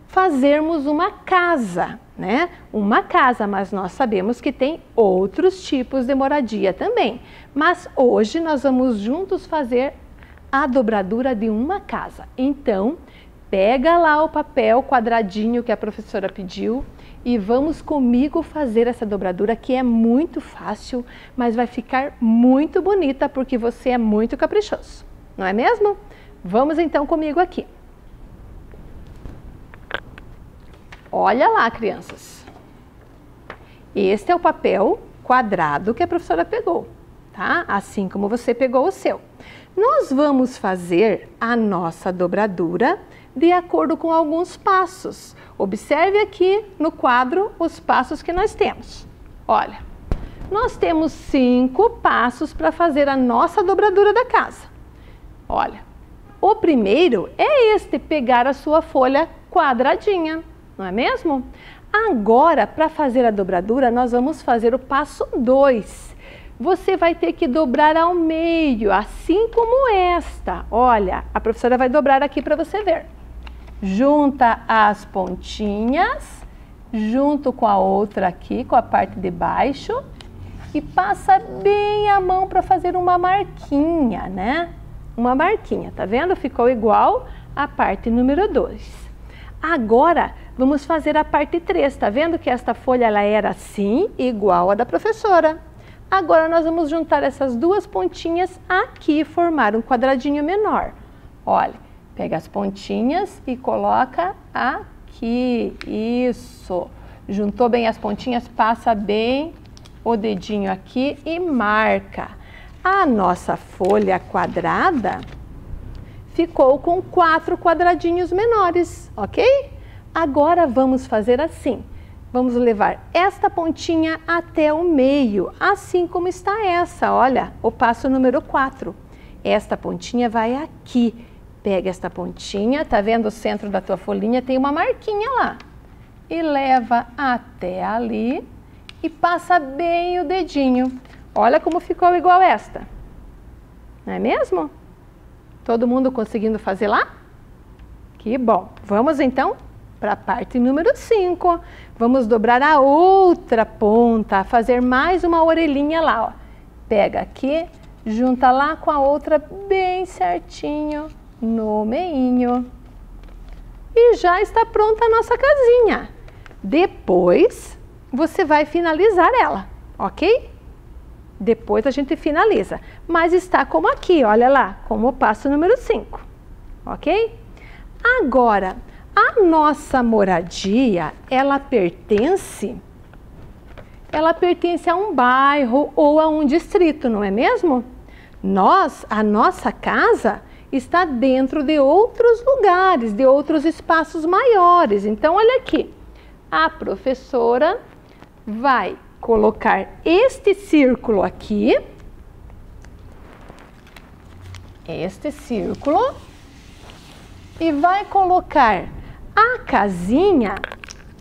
fazermos uma casa, né? Uma casa, mas nós sabemos que tem outros tipos de moradia também. Mas hoje nós vamos juntos fazer a dobradura de uma casa. Então, pega lá o papel quadradinho que a professora pediu e vamos comigo fazer essa dobradura, que é muito fácil, mas vai ficar muito bonita porque você é muito caprichoso, não é mesmo? Vamos então comigo aqui. Olha lá, crianças. Este é o papel quadrado que a professora pegou, tá? Assim como você pegou o seu. Nós vamos fazer a nossa dobradura de acordo com alguns passos. Observe aqui no quadro os passos que nós temos. Olha, nós temos 5 passos para fazer a nossa dobradura da casa. Olha, o primeiro é este, pegar a sua folha quadradinha, não é mesmo? Agora, para fazer a dobradura, nós vamos fazer o passo 2. Você vai ter que dobrar ao meio, assim como esta. Olha, a professora vai dobrar aqui para você ver. Junta as pontinhas, junto com a outra aqui, com a parte de baixo, e passa bem a mão para fazer uma marquinha, né? Uma marquinha, tá vendo? Ficou igual a parte número 2. Agora, vamos fazer a parte 3, tá vendo que esta folha ela era assim, igual a da professora. Agora nós vamos juntar essas duas pontinhas aqui e formar um quadradinho menor. Olha, pega as pontinhas e coloca aqui, isso. Juntou bem as pontinhas, passa bem o dedinho aqui e marca. A nossa folha quadrada ficou com 4 quadradinhos menores, ok? Agora vamos fazer assim. Vamos levar esta pontinha até o meio, assim como está essa, olha, o passo número 4. Esta pontinha vai aqui. Pega esta pontinha, tá vendo o centro da tua folhinha? Tem uma marquinha lá. E leva até ali e passa bem o dedinho. Olha como ficou igual esta. Não é mesmo? Todo mundo conseguindo fazer lá? Que bom! Vamos então para a parte número 5. Vamos dobrar a outra ponta, fazer mais uma orelhinha lá, ó. Pega aqui, junta lá com a outra bem certinho no meinho. e já está pronta a nossa casinha. Depois, você vai finalizar ela, ok? Depois a gente finaliza. Mas está como aqui, olha lá, como o passo número 5, ok? Agora, a nossa moradia, ela pertence a um bairro ou a um distrito, não é mesmo? A nossa casa está dentro de outros lugares, de outros espaços maiores. Então, olha aqui, a professora vai colocar este círculo aqui, este círculo, e vai colocar a casinha,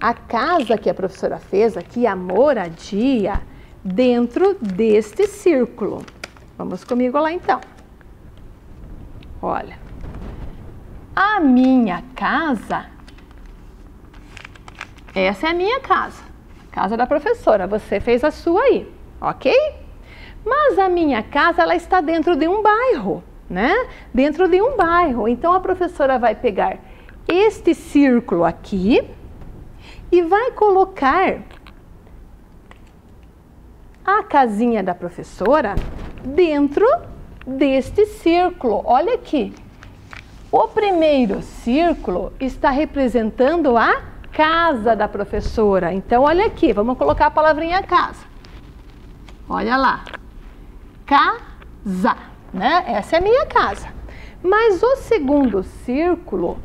a casa que a professora fez aqui, a moradia, dentro deste círculo. Vamos comigo lá então. Olha, a minha casa, essa é a minha casa, casa da professora, você fez a sua aí, ok? Mas a minha casa, ela está dentro de um bairro, né? Dentro de um bairro, então a professora vai pegar este círculo aqui e vai colocar a casinha da professora dentro deste círculo. Olha aqui, o primeiro círculo está representando a casa da professora. Então, olha aqui, vamos colocar a palavrinha casa. Olha lá, casa, né? Essa é a minha casa. Mas o segundo círculo,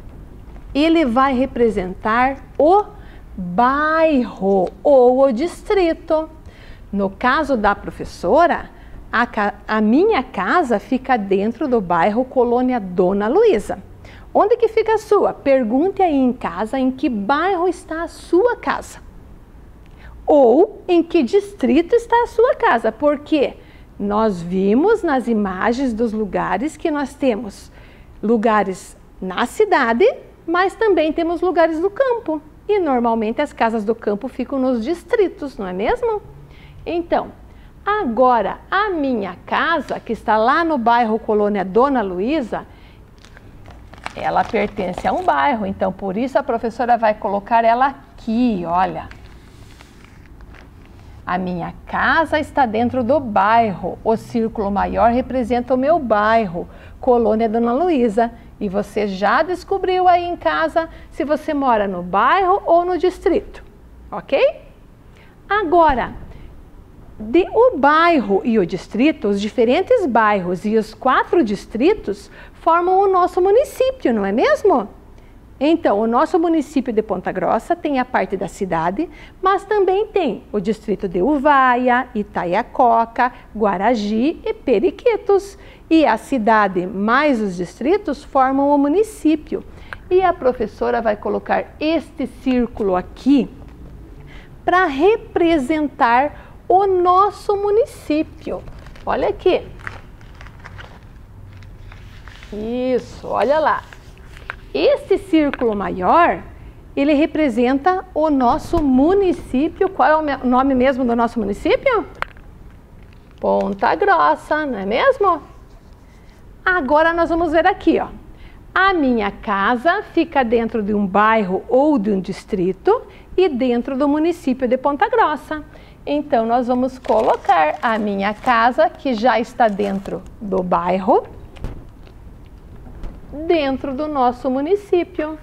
ele vai representar o bairro ou o distrito. No caso da professora, a minha casa fica dentro do bairro Colônia Dona Luísa. Onde que fica a sua? Pergunte aí em casa em que bairro está a sua casa. Ou em que distrito está a sua casa. Porque nós vimos nas imagens dos lugares que nós temos lugares na cidade, mas também temos lugares no campo. E normalmente as casas do campo ficam nos distritos, não é mesmo? Então, agora a minha casa, que está lá no bairro Colônia Dona Luísa, ela pertence a um bairro, então por isso a professora vai colocar ela aqui, olha. A minha casa está dentro do bairro, o círculo maior representa o meu bairro, Colônia Dona Luísa. E você já descobriu aí em casa se você mora no bairro ou no distrito, ok? Agora, o bairro e o distrito, os diferentes bairros e os 4 distritos formam o nosso município, não é mesmo? Então, o nosso município de Ponta Grossa tem a parte da cidade, mas também tem o distrito de Uvaia, Itaiacoca, Guaragi e Periquitos. E a cidade mais os distritos formam o município. E a professora vai colocar este círculo aqui para representar o nosso município. Olha aqui. Isso, olha lá. Este círculo maior, ele representa o nosso município. Qual é o nome mesmo do nosso município? Ponta Grossa, não é mesmo? Agora nós vamos ver aqui, ó. A minha casa fica dentro de um bairro ou de um distrito e dentro do município de Ponta Grossa. Então, nós vamos colocar a minha casa, que já está dentro do bairro, dentro do nosso município.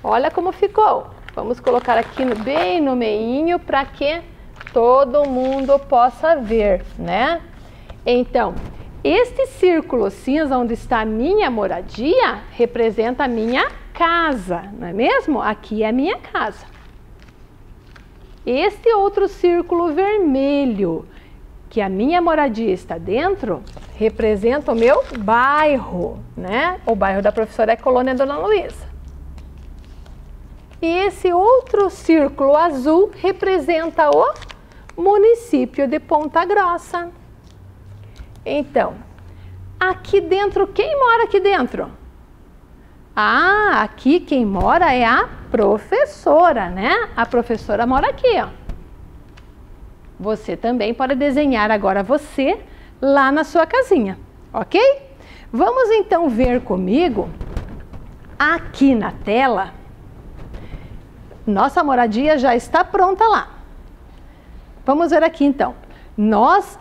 Olha como ficou. Vamos colocar aqui bem no meinho para que todo mundo possa ver, né? Então, este círculo cinza onde está a minha moradia representa a minha casa, não é mesmo? Aqui é a minha casa. Este outro círculo vermelho, que a minha moradia está dentro, representa o meu bairro, né? O bairro da professora é Colônia Dona Luísa. E esse outro círculo azul representa o município de Ponta Grossa. Então, aqui dentro, quem mora aqui dentro? Ah, aqui quem mora é a professora, né? A professora mora aqui, ó. Você também pode desenhar agora você lá na sua casinha, ok? Vamos então ver comigo Aqui na tela, nossa moradia já está pronta lá. Vamos ver aqui então.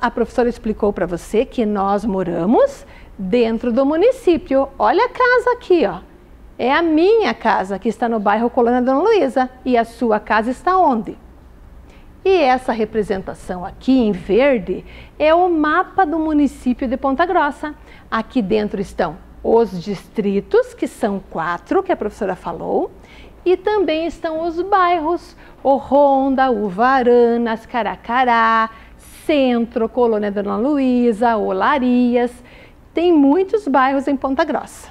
A professora explicou para você que nós moramos dentro do município. Olha a casa aqui, ó. É a minha casa que está no bairro Colônia Dona Luísa. E a sua casa está onde? E essa representação aqui em verde é o mapa do município de Ponta Grossa. Aqui dentro estão os distritos, que são 4, que a professora falou, e também estão os bairros, o Ronda, o Varanas, Caracará, Centro, Colônia Dona Luísa, Olarias. Tem muitos bairros em Ponta Grossa.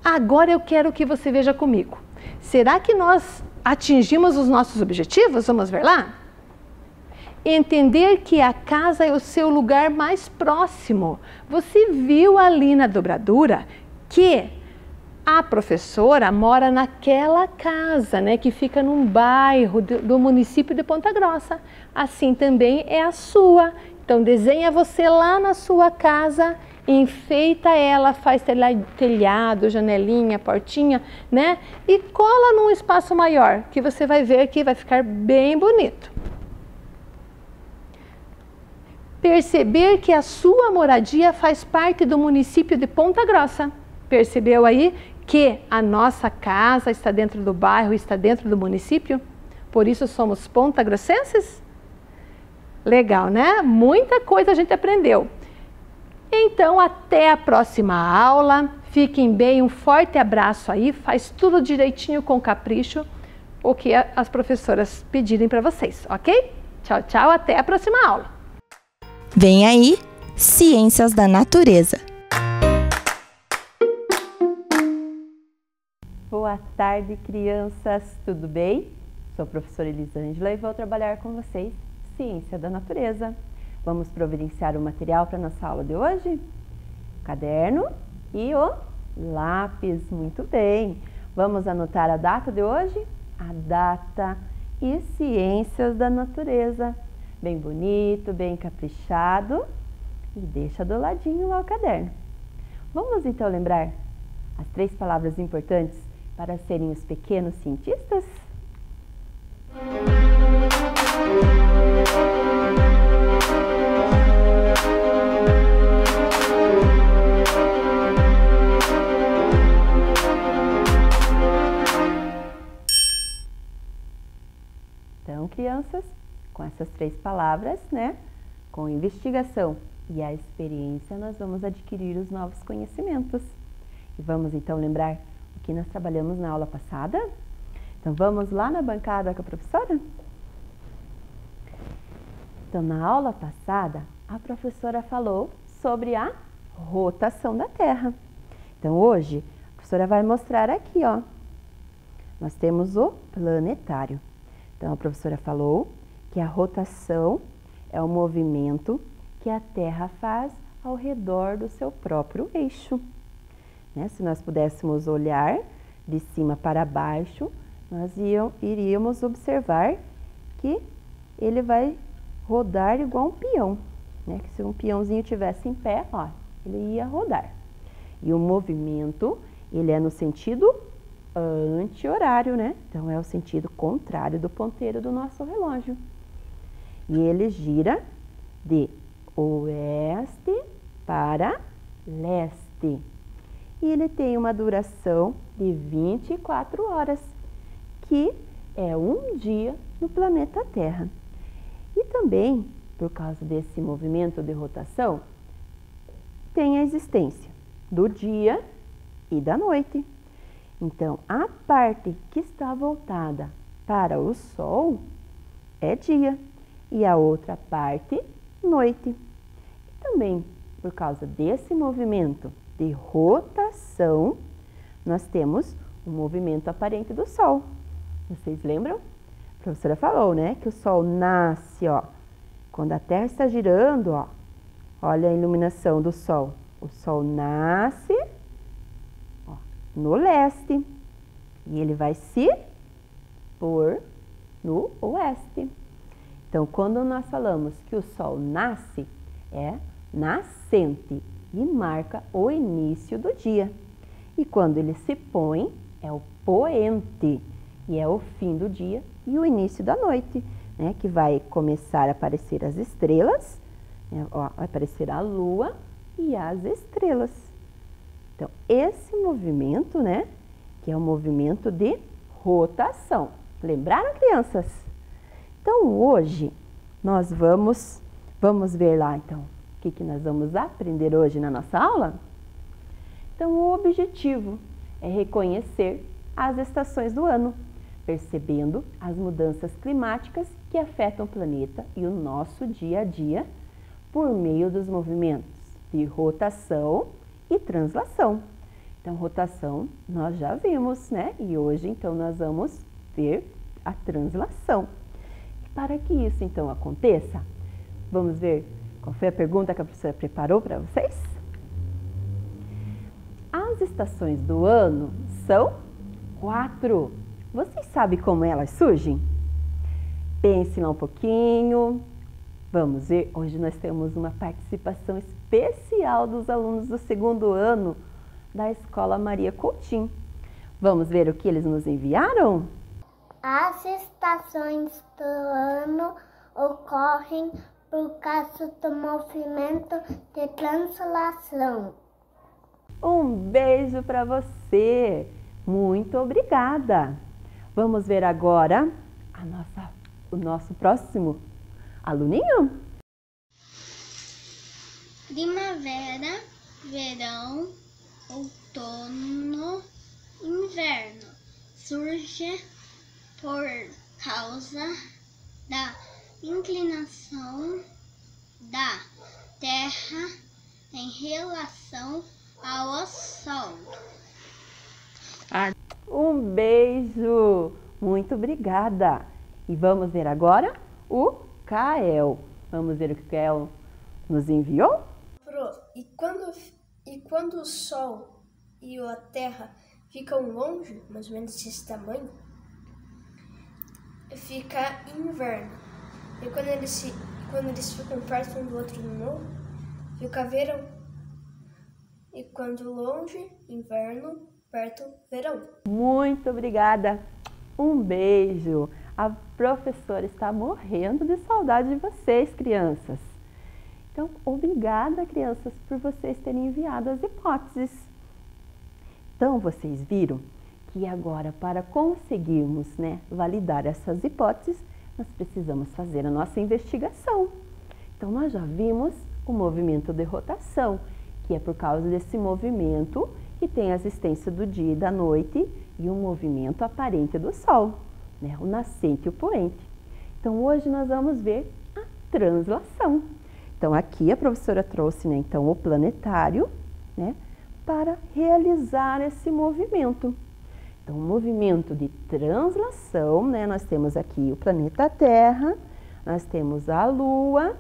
Agora eu quero que você veja comigo. Será que nós atingimos os nossos objetivos? Vamos ver lá? Entender que a casa é o seu lugar mais próximo. Você viu ali na dobradura que a professora mora naquela casa, né, que fica num bairro do município de Ponta Grossa. Assim também é a sua. Então desenha você lá na sua casa, enfeita ela, faz telhado, janelinha, portinha, né? E cola num espaço maior, que você vai ver que vai ficar bem bonito. Perceber que a sua moradia faz parte do município de Ponta Grossa. Percebeu aí que a nossa casa está dentro do bairro, está dentro do município? Por isso somos pontagrossenses? Legal, né? Muita coisa a gente aprendeu. Então, até a próxima aula. Fiquem bem, um forte abraço aí. Faz tudo direitinho com capricho, o que as professoras pedirem para vocês, ok? Tchau, tchau, até a próxima aula. Vem aí, Ciências da Natureza. Boa tarde, crianças, tudo bem? Sou a professora Elisângela e vou trabalhar com vocês Ciência da Natureza. Vamos providenciar o material para a nossa aula de hoje? O caderno e o lápis, muito bem. Vamos anotar a data de hoje? A data e Ciências da Natureza. Bem bonito, bem caprichado. E deixa do ladinho lá o caderno. Vamos então lembrar as 3 palavras importantes para serem os pequenos cientistas? Então, crianças, com essas 3 palavras, né? Com a investigação e a experiência, nós vamos adquirir os novos conhecimentos. E vamos então lembrar o que nós trabalhamos na aula passada? Então vamos lá na bancada com a professora? Então na aula passada, a professora falou sobre a rotação da Terra. Então hoje, a professora vai mostrar aqui, ó. Nós temos o planetário. Então a professora falou que a rotação é o movimento que a Terra faz ao redor do seu próprio eixo. Se nós pudéssemos olhar de cima para baixo, nós iríamos observar que ele vai rodar igual um peão, né? Que se um peãozinho tivesse em pé, ó, ele ia rodar. E o movimento, ele é no sentido anti-horário, né? Então, é o sentido contrário do ponteiro do nosso relógio. E ele gira de oeste para leste. E ele tem uma duração de 24 horas, que é um dia no planeta Terra. E também, por causa desse movimento de rotação, tem a existência do dia e da noite. Então, a parte que está voltada para o Sol é dia e a outra parte, noite. E também, por causa desse movimento de rotação, nós temos o movimento aparente do Sol. Vocês lembram? A professora falou, né, que o Sol nasce, ó, quando a Terra está girando, ó. Olha a iluminação do Sol. O Sol nasce, ó, no leste e ele vai se pôr no oeste. Então, quando nós falamos que o Sol nasce, é nascente e marca o início do dia. E quando ele se põe, é o poente, e é o fim do dia e o início da noite, né? Que vai começar a aparecer as estrelas, né? Ó, vai aparecer a lua e as estrelas. Então, esse movimento, né? Que é o movimento de rotação. Lembraram, crianças? Então, hoje, nós vamos ver lá, então, o que nós vamos aprender hoje na nossa aula? Então, o objetivo é reconhecer as estações do ano, percebendo as mudanças climáticas que afetam o planeta e o nosso dia a dia por meio dos movimentos de rotação e translação. Então, rotação nós já vimos, né? E hoje, então, nós vamos ver a translação. E para que isso, então, aconteça, vamos ver qual foi a pergunta que a professora preparou para vocês? As estações do ano são 4. Vocês sabem como elas surgem? Pensem lá um pouquinho. Vamos ver, hoje nós temos uma participação especial dos alunos do 2º ano da Escola Maria Coutinho. Vamos ver o que eles nos enviaram? As estações do ano ocorrem por causa do movimento de translação. Um beijo para você. Muito obrigada. Vamos ver agora o nosso próximo aluninho. Primavera, verão, outono, inverno. Surge por causa da inclinação da Terra em relação ao Sol. Um beijo! Muito obrigada! E vamos ver agora o Kael. Vamos ver o que o Kael nos enviou? E quando o Sol e a Terra ficam longe, mais ou menos desse tamanho, fica inverno. E quando eles ficam perto um do outro de novo, fica verão. E quando longe, inverno, perto, verão. Muito obrigada. Um beijo. A professora está morrendo de saudade de vocês, crianças. Então, obrigada, crianças, por vocês terem enviado as hipóteses. Então, vocês viram que agora, para conseguirmos, né, validar essas hipóteses, nós precisamos fazer a nossa investigação. Então, nós já vimos o movimento de rotação, que é por causa desse movimento que tem a existência do dia e da noite e um movimento aparente do Sol, né? O nascente e o poente. Então, hoje nós vamos ver a translação. Então, aqui a professora trouxe, né, então, o planetário, né, para realizar esse movimento. Então, o movimento de translação, né, nós temos aqui o planeta Terra, nós temos a Lua,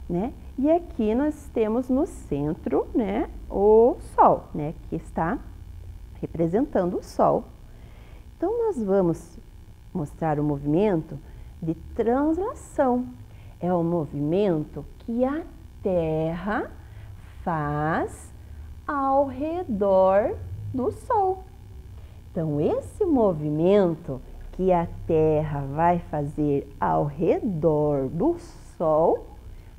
né, e aqui nós temos no centro, né, o Sol, né, que está representando o Sol. Então, nós vamos mostrar o movimento de translação. É o movimento que a Terra faz ao redor do Sol. Então, esse movimento que a Terra vai fazer ao redor do Sol,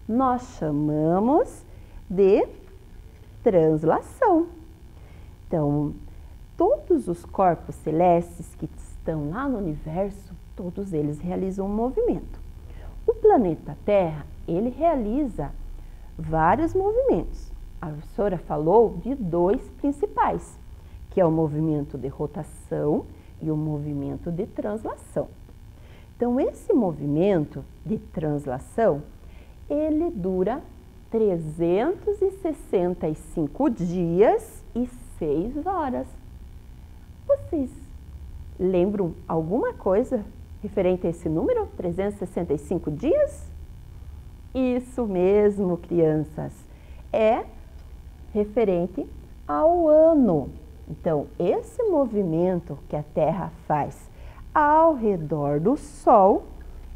nós chamamos de translação. Então, todos os corpos celestes que estão lá no universo, todos eles realizam um movimento. O planeta Terra, ele realiza vários movimentos. A professora falou de 2 principais, que é o movimento de rotação e o movimento de translação. Então, esse movimento de translação, ele dura 365 dias e 6 horas. Vocês lembram alguma coisa referente a esse número, 365 dias? Isso mesmo, crianças, é referente ao ano. Então, esse movimento que a Terra faz ao redor do Sol,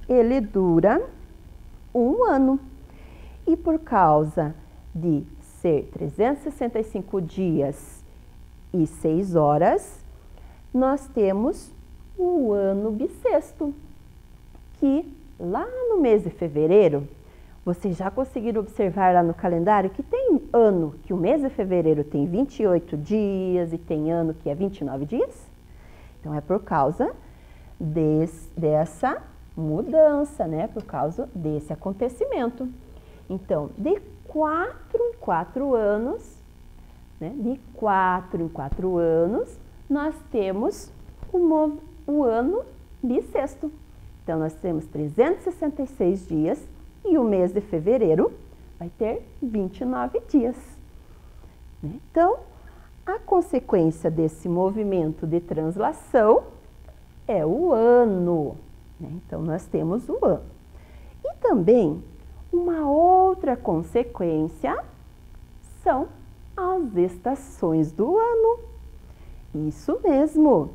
ele dura 1 ano. E por causa de ser 365 dias e 6 horas, nós temos o ano bissexto, que lá no mês de fevereiro, vocês já conseguiram observar lá no calendário que tem ano que o mês de fevereiro tem 28 dias e tem ano que é 29 dias? Então, é por causa dessa mudança, né? Por causa desse acontecimento. Então, de 4 em 4 anos, né? De 4 em 4 anos, nós temos o ano bissexto. Então, nós temos 366 dias e o mês de fevereiro vai ter 29 dias. Então, a consequência desse movimento de translação é o ano. Então, nós temos o ano. E também, uma outra consequência são as estações do ano. Isso mesmo,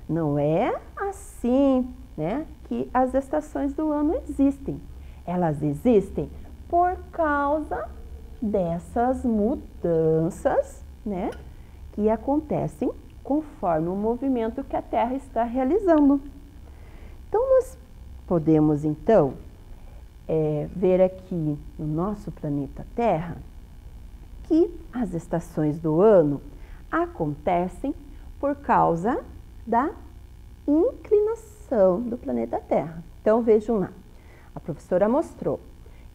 não é assim, né, que as estações do ano existem. Elas existem por causa dessas mudanças, né, que acontecem conforme o movimento que a Terra está realizando. Então, nós podemos, então, ver aqui no nosso planeta Terra que as estações do ano acontecem por causa da inclinação do planeta Terra. Então, vejam lá. A professora mostrou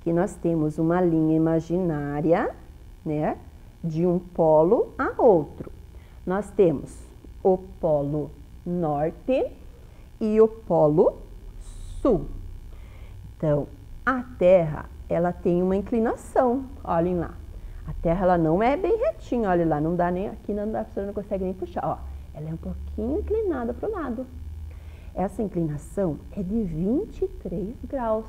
que nós temos uma linha imaginária, né, de um polo a outro. Nós temos o polo norte e o polo sul. Então, a Terra, ela tem uma inclinação, olhem lá. A Terra, ela não é bem retinha, olha lá, não dá nem aqui, não dá, a professora não consegue nem puxar, ó. Ela é um pouquinho inclinada para o lado. Essa inclinação é de 23 graus.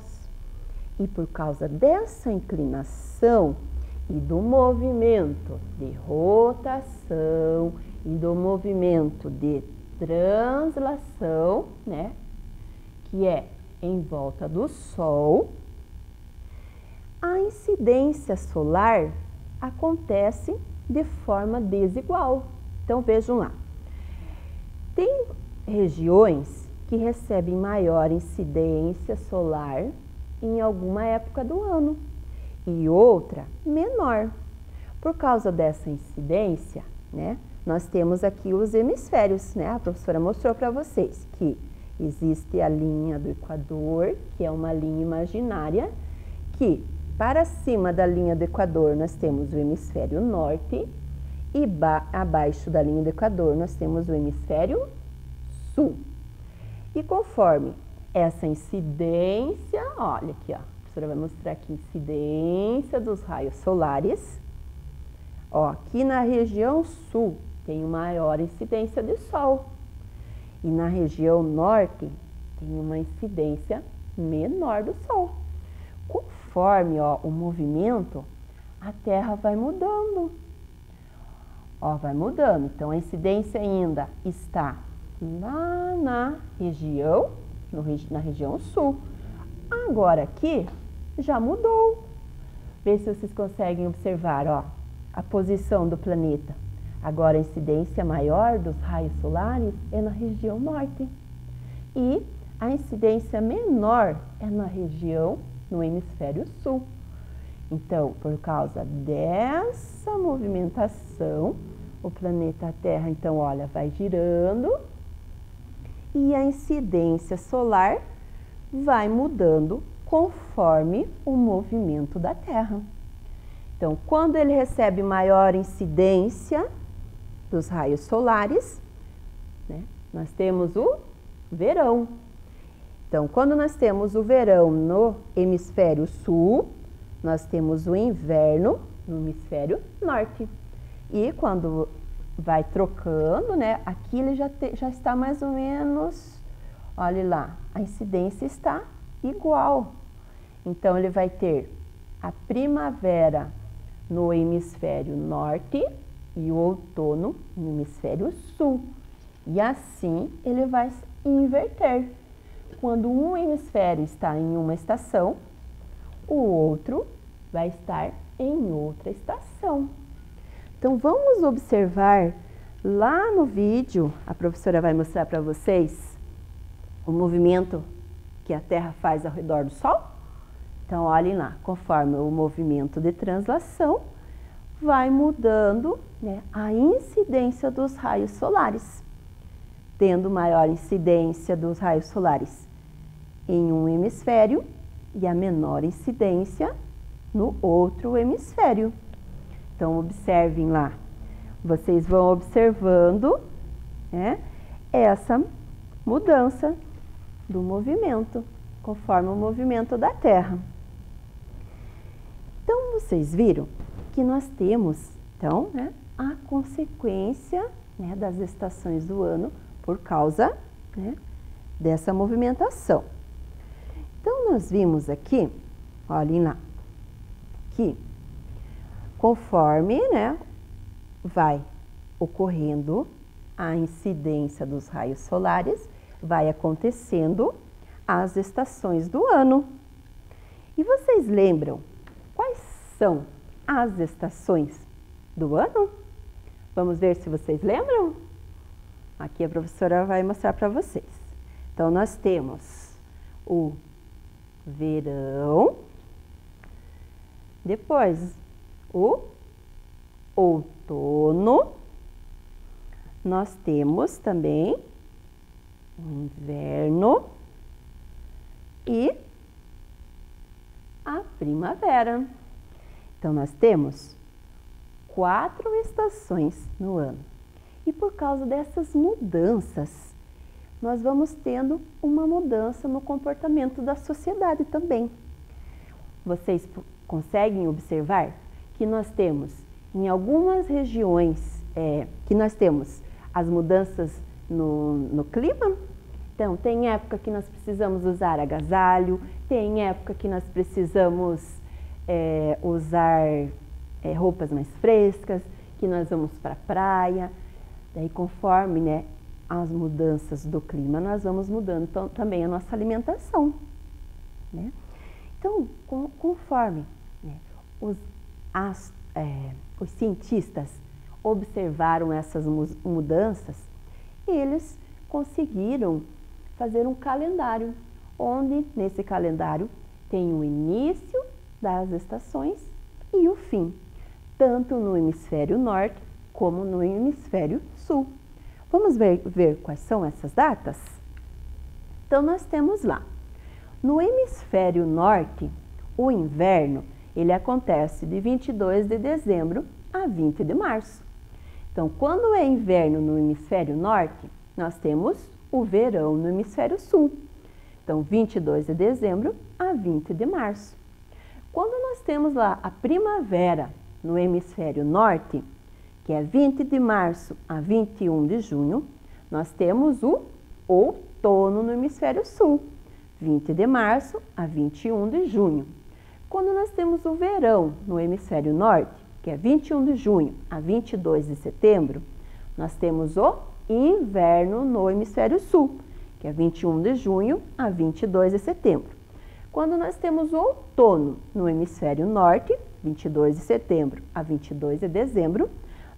E por causa dessa inclinação e do movimento de rotação e do movimento de translação, né, que é em volta do Sol, a incidência solar acontece de forma desigual. Então, vejam lá. Tem regiões que recebem maior incidência solar em alguma época do ano e outra menor. Por causa dessa incidência, né, nós temos aqui os hemisférios, né? A professora mostrou para vocês que existe a linha do Equador, que é uma linha imaginária, que para cima da linha do Equador nós temos o hemisfério norte e abaixo da linha do Equador nós temos o hemisfério sul. E conforme essa incidência, olha aqui, ó, a professora vai mostrar aqui, incidência dos raios solares. Ó, aqui na região sul tem maior incidência de sol. E na região norte tem uma incidência menor do sol. Conforme, ó, o movimento, a Terra vai mudando. Ó, vai mudando. Então, a incidência ainda está lá na região sul. Agora aqui já mudou. Vê se vocês conseguem observar, ó, a posição do planeta. Agora a incidência maior dos raios solares é na região norte. E a incidência menor é na região, no hemisfério sul. Então, por causa dessa movimentação, o planeta Terra, então, olha, vai girando e a incidência solar vai mudando conforme o movimento da Terra. Então, quando ele recebe maior incidência dos raios solares, né, nós temos o verão. Então, quando nós temos o verão no hemisfério sul, nós temos o inverno no hemisfério norte. E quando vai trocando, né, aqui ele já está mais ou menos, olha lá, a incidência está igual. Então, ele vai ter a primavera no hemisfério norte e o outono no hemisfério sul. E assim ele vai inverter. Quando um hemisfério está em uma estação, o outro vai estar em outra estação. Então, vamos observar Lá no vídeo, a professora vai mostrar para vocês o movimento que a Terra faz ao redor do Sol. Então, olhem lá, conforme o movimento de translação, vai mudando, né, a incidência dos raios solares, tendo maior incidência dos raios solares em um hemisfério e a menor incidência no outro hemisfério. Então, observem lá. Vocês vão observando, né, essa mudança do movimento, conforme o movimento da Terra. Então, vocês viram que nós temos, então, né, a consequência, né, das estações do ano por causa, né, dessa movimentação. Então, nós vimos aqui, olhem lá, que conforme, né, vai ocorrendo a incidência dos raios solares, vai acontecendo as estações do ano. E vocês lembram quais são as estações do ano? Vamos ver se vocês lembram? Aqui a professora vai mostrar para vocês. Então, nós temos o verão, depois o outono, nós temos também o inverno e a primavera. Então, nós temos 4 estações no ano. E por causa dessas mudanças, nós vamos tendo uma mudança no comportamento da sociedade também. Vocês conseguem observar que nós temos em algumas regiões que nós temos as mudanças no clima. Então, tem época que nós precisamos usar agasalho, tem época que nós precisamos usar roupas mais frescas, que nós vamos para a praia. Daí, conforme, né, as mudanças do clima, nós vamos mudando também a nossa alimentação, né? Então, conforme, né, os cientistas observaram essas mudanças, eles conseguiram fazer um calendário, onde nesse calendário tem o início das estações e o fim, tanto no hemisfério norte como no hemisfério sul. Vamos ver quais são essas datas? Então, nós temos lá, no hemisfério norte, o inverno, ele acontece de 22 de dezembro a 20 de março. Então, quando é inverno no hemisfério norte, nós temos o verão no hemisfério sul. Então, 22 de dezembro a 20 de março. Quando nós temos lá a primavera no hemisfério norte, que é 20 de março a 21 de junho, nós temos o outono no hemisfério sul, 20 de março a 21 de junho. Quando nós temos o verão no hemisfério norte, que é 21 de junho a 22 de setembro, nós temos o inverno no hemisfério sul, que é 21 de junho a 22 de setembro. Quando nós temos o outono no hemisfério norte, 22 de setembro a 22 de dezembro,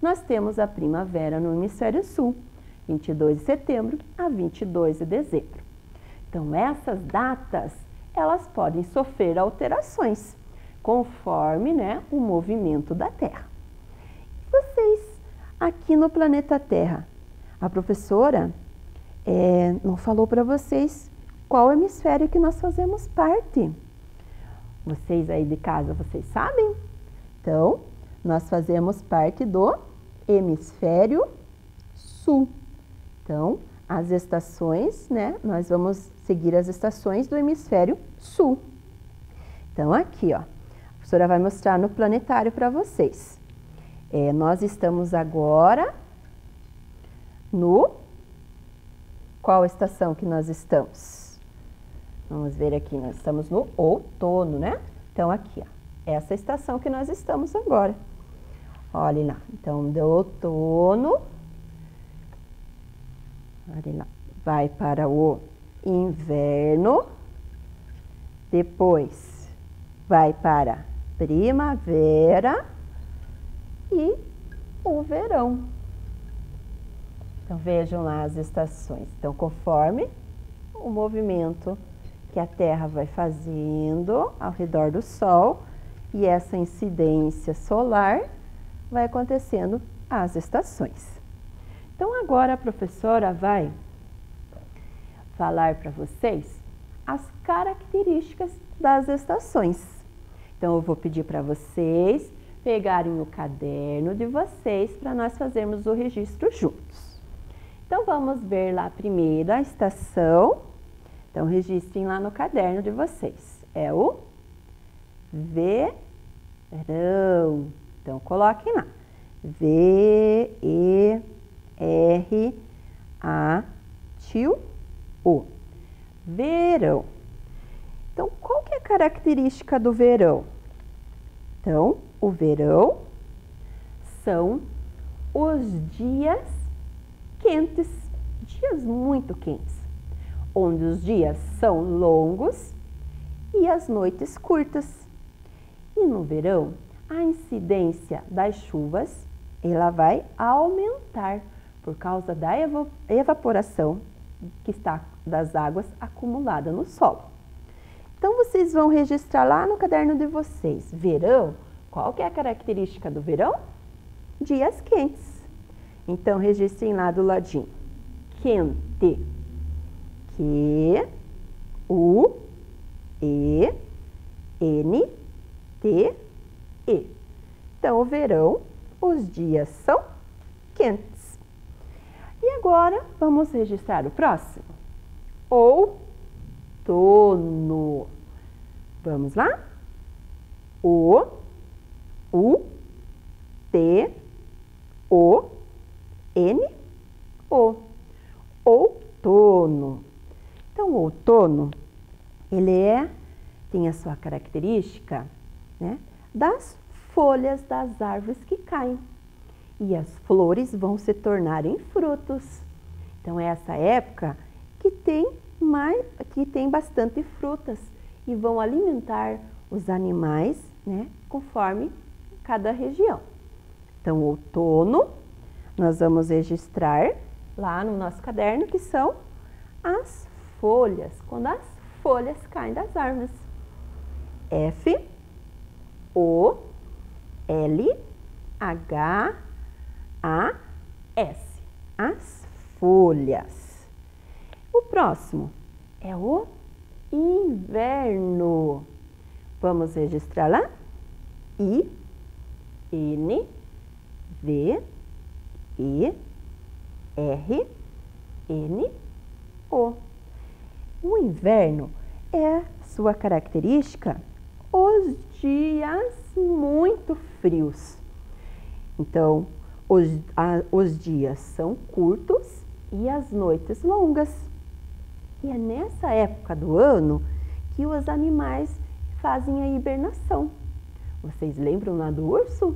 nós temos a primavera no hemisfério sul, 22 de setembro a 22 de dezembro. Então, essas datas, elas podem sofrer alterações, conforme, né, o movimento da Terra. Vocês, aqui no planeta Terra, a professora não falou para vocês qual hemisfério que nós fazemos parte. Vocês aí de casa, vocês sabem? Então, nós fazemos parte do hemisfério sul. Então, as estações, né? Nós vamos seguir as estações do hemisfério sul. Então, aqui, ó, a professora vai mostrar no planetário para vocês. Nós estamos agora no... Qual estação que nós estamos? Vamos ver aqui, nós estamos no outono, né? Então, aqui, ó, essa estação que nós estamos agora. Olhem lá, então, do outono, olhem lá, vai para o inverno, depois vai para primavera e o verão. Então, vejam lá as estações. Então, conforme o movimento que a Terra vai fazendo ao redor do Sol e essa incidência solar, vai acontecendo as estações. Então, agora a professora vai falar para vocês as características das estações. Então, eu vou pedir para vocês pegarem o caderno de vocês para nós fazermos o registro juntos. Então, vamos ver lá a primeira estação. Então, registrem lá no caderno de vocês. É o verão. Então, coloquem lá. V-E-R-A-T-O. Verão. Então, qual que é a característica do verão? Então, o verão são os dias quentes, dias muito quentes, onde os dias são longos e as noites curtas. E no verão, a incidência das chuvas, ela vai aumentar por causa da evaporação que está das águas acumuladas no solo. Então, vocês vão registrar lá no caderno de vocês. Verão, qual que é a característica do verão? Dias quentes. Então, registrem lá do ladinho. Quente. Q-U-E-N-T-E. Então, o verão, os dias são quentes. E agora, vamos registrar o próximo. Outono. Vamos lá? O-U-T-O-N-O. Outono. Então, o outono, ele tem a sua característica, né, das folhas das árvores que caem. E as flores vão se tornar em frutos. Então, é essa época que tem bastante frutas e vão alimentar os animais, né, conforme cada região. Então, outono, nós vamos registrar lá no nosso caderno que são as folhas, quando as folhas caem das árvores. F-O-L-H-A-S, as folhas. O próximo é o inverno. Vamos registrar lá? I-N-V-E-R-N-O. O inverno é sua característica os dias muito frios. Então, os dias são curtos e as noites longas. E é nessa época do ano que os animais fazem a hibernação. Vocês lembram lá do urso?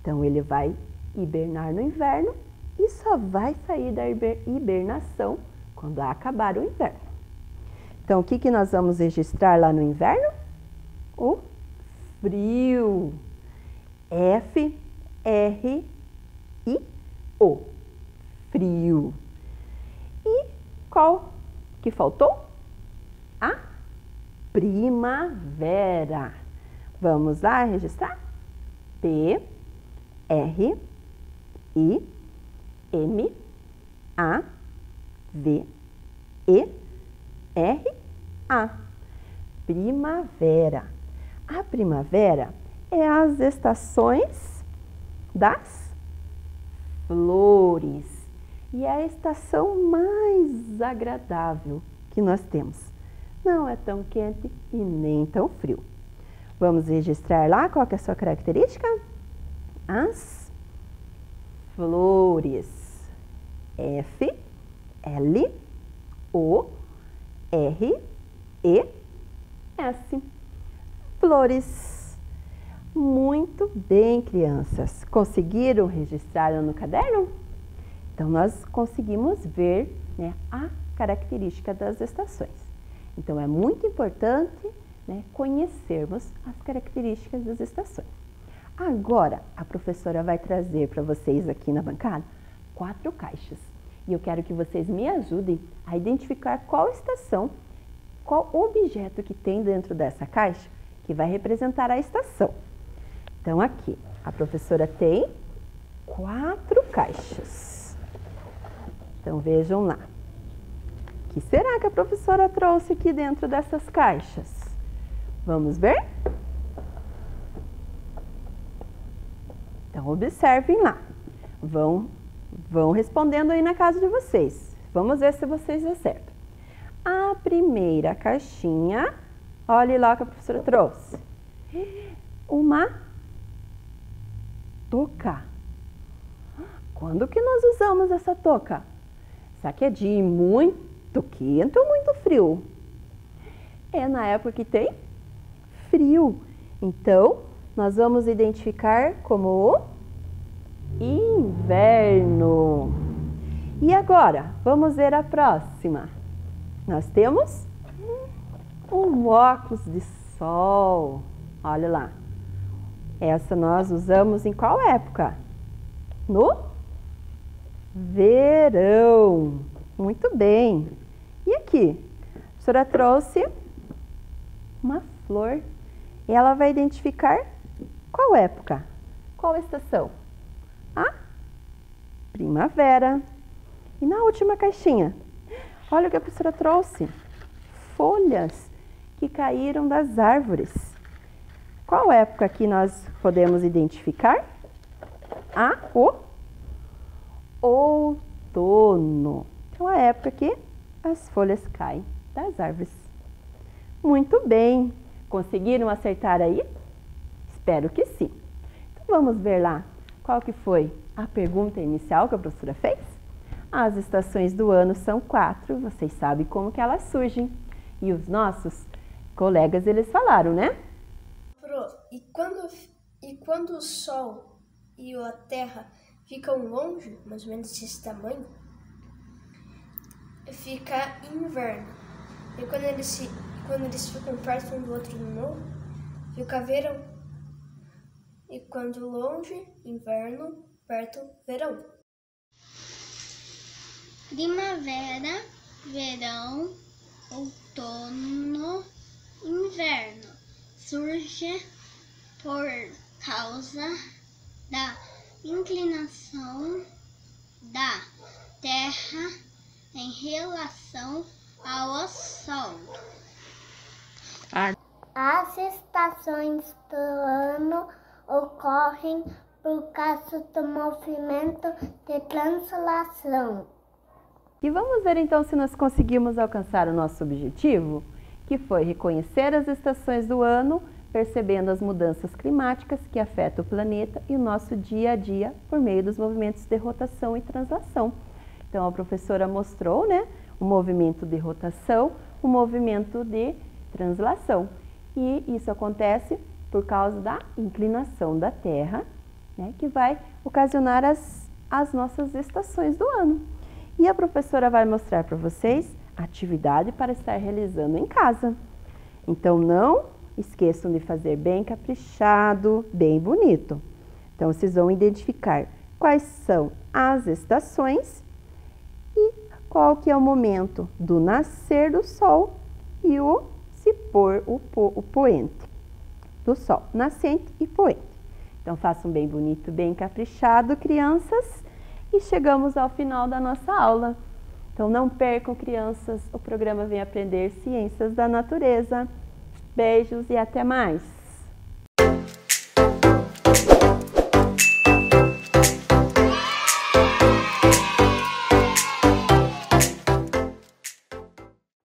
Então, ele vai hibernar no inverno e só vai sair da hibernação quando acabar o inverno. Então, o que nós vamos registrar lá no inverno? O frio. F-R-I-O. Frio. E qual que faltou? A primavera. Vamos lá registrar? P-R-I-M-A-V-E-R-A. Primavera. A primavera é as estações das flores. E é a estação mais agradável que nós temos. Não é tão quente e nem tão frio. Vamos registrar lá qual que é a sua característica? As flores. F-L-O-R-E-S. Flores. Muito bem, crianças. Conseguiram registrar no caderno? Então, nós conseguimos ver, né, a característica das estações. Então, é muito importante, né, conhecermos as características das estações. Agora, a professora vai trazer para vocês aqui na bancada 4 caixas. E eu quero que vocês me ajudem a identificar qual estação, qual objeto que tem dentro dessa caixa que vai representar a estação. Então aqui, a professora tem 4 caixas. Então vejam lá. O que será que a professora trouxe aqui dentro dessas caixas? Vamos ver? Então observem lá. Vão respondendo aí na casa de vocês. Vamos ver se vocês acertam. A primeira caixinha, olhe lá o que a professora trouxe. Uma touca. Quando que nós usamos essa touca? Será que é de muito quente ou muito frio? É na época que tem frio. Então, nós vamos identificar como inverno. E agora, vamos ver a próxima. Nós temos um óculos de sol. Olha lá. Essa nós usamos em qual época? No verão. Muito bem. E aqui? A professora trouxe uma flor. E ela vai identificar qual época? Qual estação? A primavera. E na última caixinha? Olha o que a professora trouxe. Folhas que caíram das árvores. Qual época que nós podemos identificar? O outono. Então, a época que as folhas caem das árvores. Muito bem. Conseguiram acertar aí? Espero que sim. Então, vamos ver lá qual que foi a pergunta inicial que a professora fez? As estações do ano são 4, vocês sabem como que elas surgem. E os nossos colegas, eles falaram, né? E quando o Sol e a Terra ficam longe, mais ou menos desse tamanho, fica inverno. E quando eles ficam perto um do outro de novo, fica verão. E quando longe, inverno, perto, verão. Primavera, verão, outono, inverno. Surge por causa da inclinação da Terra em relação ao Sol. As estações do ano ocorrem por causa do movimento de translação. E vamos ver então se nós conseguimos alcançar o nosso objetivo, que foi reconhecer as estações do ano, percebendo as mudanças climáticas que afetam o planeta e o nosso dia a dia por meio dos movimentos de rotação e translação. Então a professora mostrou, né, o movimento de rotação, o movimento de translação. E isso acontece por causa da inclinação da Terra, né, que vai ocasionar as nossas estações do ano. E a professora vai mostrar para vocês a atividade para estar realizando em casa. Então, não esqueçam de fazer bem caprichado, bem bonito. Então, vocês vão identificar quais são as estações e qual que é o momento do nascer do sol e o se pôr, o poente do sol, nascente e poente. Então, façam bem bonito, bem caprichado, crianças, e chegamos ao final da nossa aula. Então, não percam, crianças, o programa Vem Aprender Ciências da Natureza. Beijos e até mais!